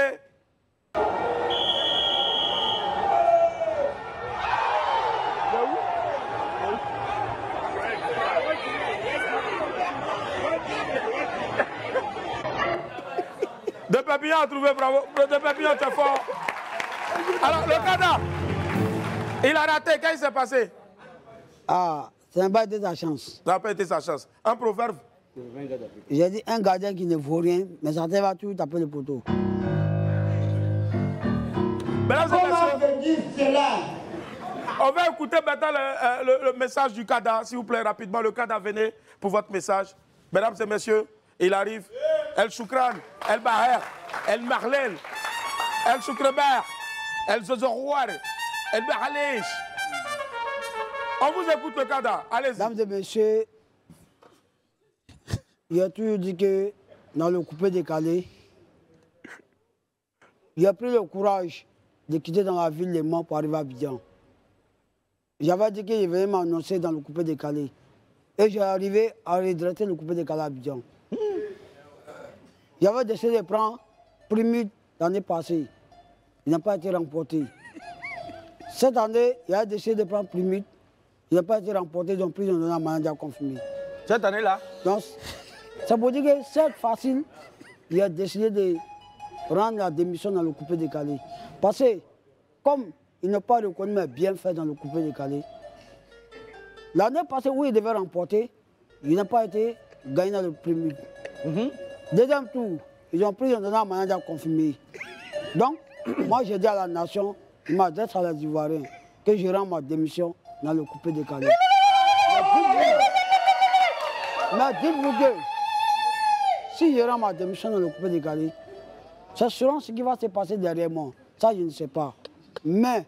De Pépignan a trouvé, bravo. De Pépignan, c'est fort. Alors, le Kada, il a raté. Qu'est-ce qui s'est passé? Ah, ça n'a pas été sa chance. Ça n'a pas été sa chance. Un proverbe? J'ai dit un gardien qui ne vaut rien, mais ça va toujours taper le poteau. Mesdames et messieurs, on va écouter maintenant le message du Kada. S'il vous plaît, rapidement, le Kada, venez pour votre message. Mesdames et messieurs, il arrive. El Choukran, El Baher, El Marlel, El Choukreber, El Zozorouar, El Bahalish. On vous écoute le Kada. Allez-y. Mesdames et messieurs, il a toujours dit que dans le coupé décalé, il a pris le courage de quitter dans la ville Les Mans pour arriver à Abidjan. J'avais dit qu'il venait m'annoncer dans le coupé décalé. Et j'ai arrivé à redresser le coupé décalé à Abidjan. J'avais décidé de prendre Primute l'année passée. Il n'a pas été remporté. Cette année, il a décidé de prendre Primute. Il n'a pas été remporté, donc ils ont donné un manager confirmé. Cette année-là? Donc, ça veut dire que c'est facile. Il a décidé de rendre la démission dans le coupé décalé. Parce que, comme il n'a pas reconnu mes bienfaits dans le coupé décalé, l'année passée où il devait remporter, il n'a pas été gagné dans le premier. Deuxième tour, ils ont donné un manager confirmé. Donc, moi j'ai dit à la nation, je m'adresse à les Ivoiriens, que je rends ma démission dans le coupé décalé. Mais dites-vous que si je rends ma démission dans le coupé décalé, c'est sûrement ce qui va se passer derrière moi. Ça, je ne sais pas. Mais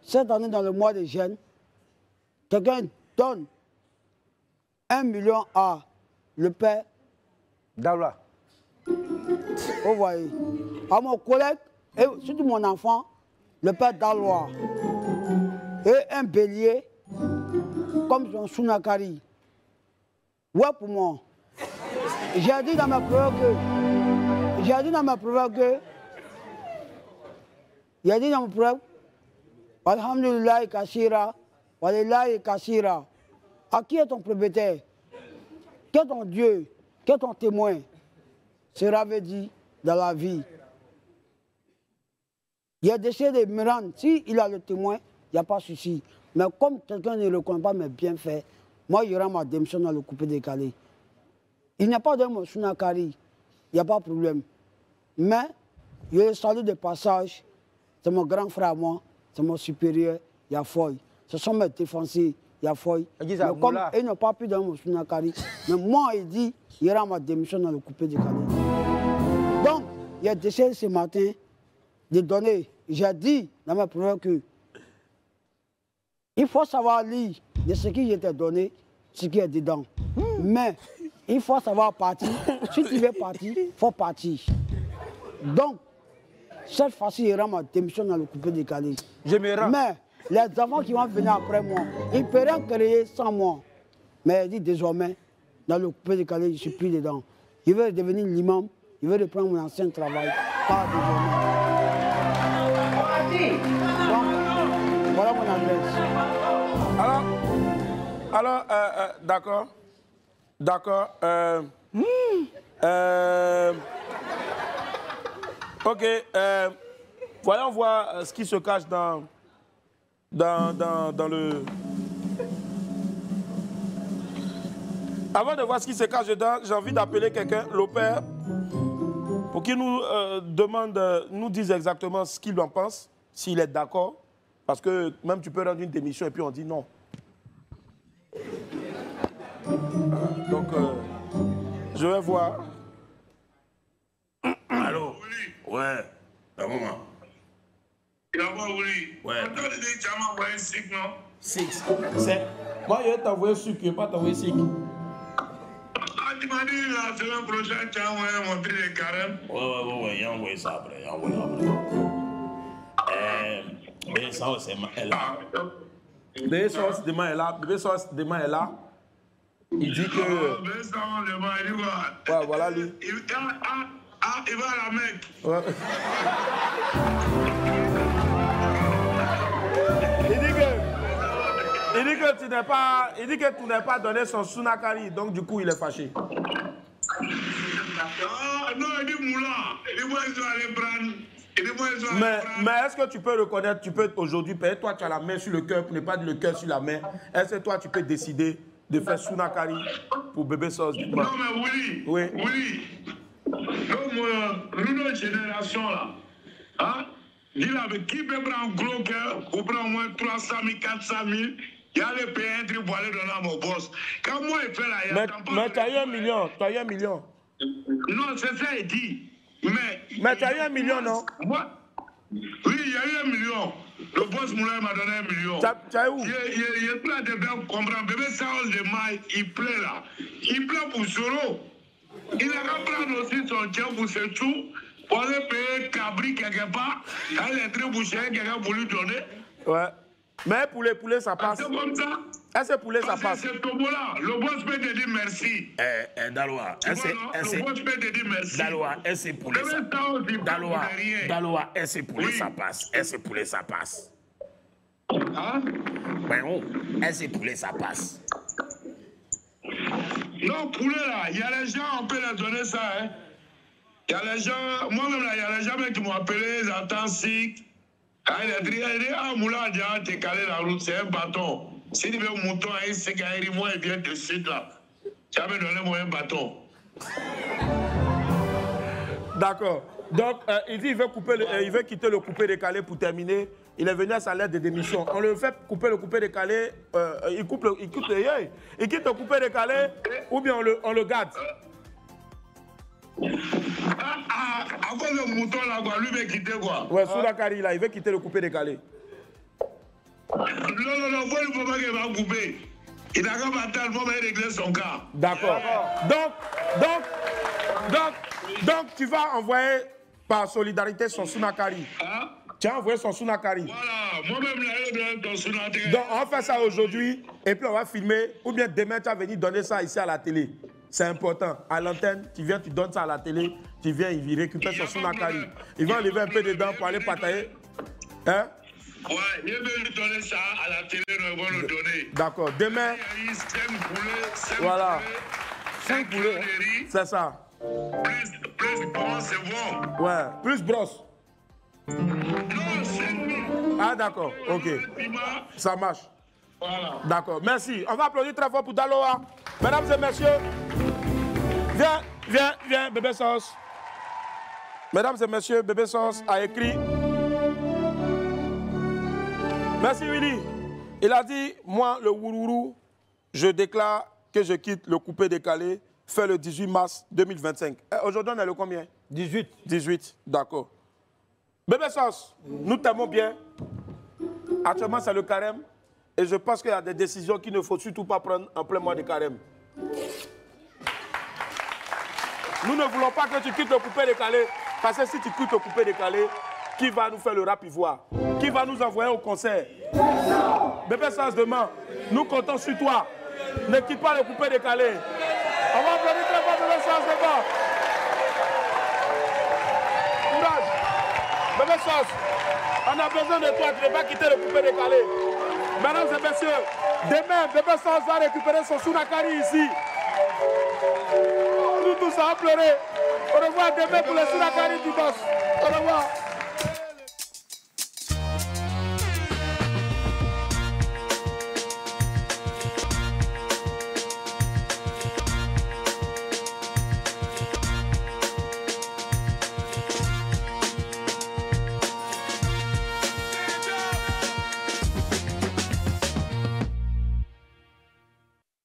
cette année, dans le mois de juin, quelqu'un donne 1 million à le père Daoula. Vous voyez. À mon collègue, et surtout mon enfant, le père Dalois. Et un bélier, comme son Sounakari. Ouais, pour moi. J'ai dit dans ma preuve Alhamdulillah Kassira, Walillahi Kassira. À qui est ton propriétaire? Qui est ton Dieu? Qui est ton témoin? Cela veut dire dans la vie. Il a décidé de me rendre. S'il a le témoin, il n'y a pas de souci. Mais comme quelqu'un ne reconnaît pas mes bienfaits, moi, je rends ma démission dans le coupé décalé. Il n'y a pas de mon Sounakari. Il n'y a pas de problème. Mais, je le salue de passage. C'est mon grand frère à moi. C'est mon supérieur. Il y a Foy. Ce sont mes défenseurs. Il y a Foy. Mais comme ils n'ont pas pu donner mon Sounakari, mais moi, il dit, il rend ma démission dans le coupé décalé. Donc, il a décidé ce matin de donner. J'ai dit dans ma première que il faut savoir lire de ce qui était donné, ce qui est dedans. Mais il faut savoir partir. Si tu veux partir, il faut partir. Donc, cette fois-ci, il rend ma démission dans le coupé décalé. Je me rends. Mais les enfants qui vont venir après moi, ils ne peuvent rien créer sans moi. Mais il dit désormais, dans le coupé décalé, je ne suis plus dedans. Je veux devenir l'imam, je veux reprendre mon ancien travail. Pas désormais. Donc, voilà mon adresse. Alors, d'accord. D'accord. Ok. Voyons voir ce qui se cache dans le... Avant de voir ce qui se cache dedans, j'ai envie d'appeler quelqu'un, l'opère, pour qu'il nous nous dise exactement ce qu'il en pense, s'il est d'accord. Parce que même tu peux rendre une démission et puis on dit non. Donc, je vais voir. Allô? Ouais. T'as moment? Il a pas voulu. Ouais. On t'a dit que tu m'as envoyé 6, non? 6. Moi, je vais t'envoyer sucre, je ne vais pas t'envoyer sucre. Ah, tu m'as dit la semaine prochaine, tu as envoyé mon prix de carême. Ouais, il a envoyé ça après. Il a envoyé après. Mais ça, c'est là. Bébé Sauce, demain est là. Bébé Sauce, demain est là. Il dit que. Bébé Sauce, demain, il dit quoi? Ouais, voilà lui. Il va à la Mecque. Ouais. Il dit que tu n'as pas donné son Sunakari, donc du coup il est fâché. Ah, non, il dit Moula. Il dit moi, je dois aller prendre. Mais est-ce que tu peux reconnaître, tu peux aujourd'hui payer, toi tu as la main sur le cœur, pour ne pas dire le cœur sur la main, est-ce que toi tu peux décider de faire Sunakari pour Bébé Sauce? Non mais oui. Donc notre génération là, hein, il avait qui peut prendre un gros cœur pour prendre au moins 300 000, 400 000, il allait payer un truc pour aller donner à mon boss. Quand moi il fait là, il attend pas. Mais tu as eu 1 million, tu as eu 1 million. Non, c'est ça il dit. Mais tu as eu 1 million, non? Moi, oui, il y a eu 1 million. Le boss Moulin m'a donné 1 million. Tu as eu où? Il est plein de bien comprendre. Bébé Sauce de maille, il plaît là. Il plaît pour Soro. Il a qu'à prendre aussi son tien pour ses sous, pour aller payer Cabri quelque part, quand il est très bouché, quelqu'un pour lui donner. Ouais. Mais pour les poulets, ça passe. C'est comme ça. Est-ce que poulet, ça passe? C'est comme là. Le boss peut te dire merci. Daloa, le boss peut te dire merci. Daloa, est-ce que poulet, ça passe? Daloa, est-ce que poulet, ça passe? Est-ce que poulet, ça passe? Hein? Ben oh, est-ce que poulet, ça passe? Non, poulet là, il y a les gens, on peut leur donner ça, hein. Il y a les gens, moi-même là, il y a les gens qui m'ont appelé, ils entendent sick. Il a dit, ah, Moula, t'es calé la route, c'est un bâton. Si tu veux un mouton, c'est qu'il moi, il vient de suite là. Tu vas me donner moi un bâton. D'accord. Donc, il dit il veut quitter le coupé décalé pour terminer. Il est venu à sa lettre de démission. On le fait couper le coupé décalé, il quitte le coupé décalé ou bien on le garde. Avant le mouton là, quoi, lui veut quitter quoi? Ouais, Sunakari là, il veut quitter le coupé décalé. Non, moi je ne peux pas qu'il va couper. Il n'a qu'à m'attendre, moi je vais régler son cas. D'accord. Donc, tu vas envoyer par solidarité son Sunakari. Hein? Tu as envoyé son Sunakari. Voilà, moi-même là, je donne ton Sunakari. Donc, on va faire ça aujourd'hui et puis on va filmer. Ou bien demain, tu vas venir donner ça ici à la télé. C'est important. À l'antenne, tu viens, tu donnes ça à la télé. Tu viens, il récupère son Sunakari. Il va enlever un peu dedans pour aller partager. Hein? Ouais, il veut lui donner ça à la télé, nous allons le donner. D'accord. Demain. Il y a eu 5 poulets, voilà. 5 poulets. C'est ça. Plus bon, c'est bon. Ouais, plus brosse. Non, 5 000. Ah, d'accord. Ok. Ça marche. Voilà. D'accord. Merci. On va applaudir très fort pour Daloa. Mesdames et messieurs. Viens, Bébé Sauce. Mesdames et messieurs, Bébé Sauce a écrit. Merci Willy. Il a dit, moi, le Wourourou, je déclare que je quitte le coupé décalé, fait le 18 mars 2025. Aujourd'hui, on est le combien? 18. 18, d'accord. Bébé Sauce, nous t'aimons bien. Actuellement, c'est le carême. Et je pense qu'il y a des décisions qu'il ne faut surtout pas prendre en plein mois de carême. Nous ne voulons pas que tu quittes le coupé décalé. Parce que si tu quittes le coupé décalé, qui va nous faire le rap ivoire? Qui va nous envoyer au concert? Bébé Sauce demain, nous comptons sur toi. Ne quitte pas le coupé décalé. On va applaudir très fort Bébé Sauce devant. Courage. Bébé Sauce, on a besoin de toi. Tu ne veux pas quitter le coupé décalé. Mesdames et messieurs, demain, Bébé Sauce va récupérer son Sunakari ici. Nous tous à pleurer. Au revoir demain pour le Sunakari du boss. Au revoir.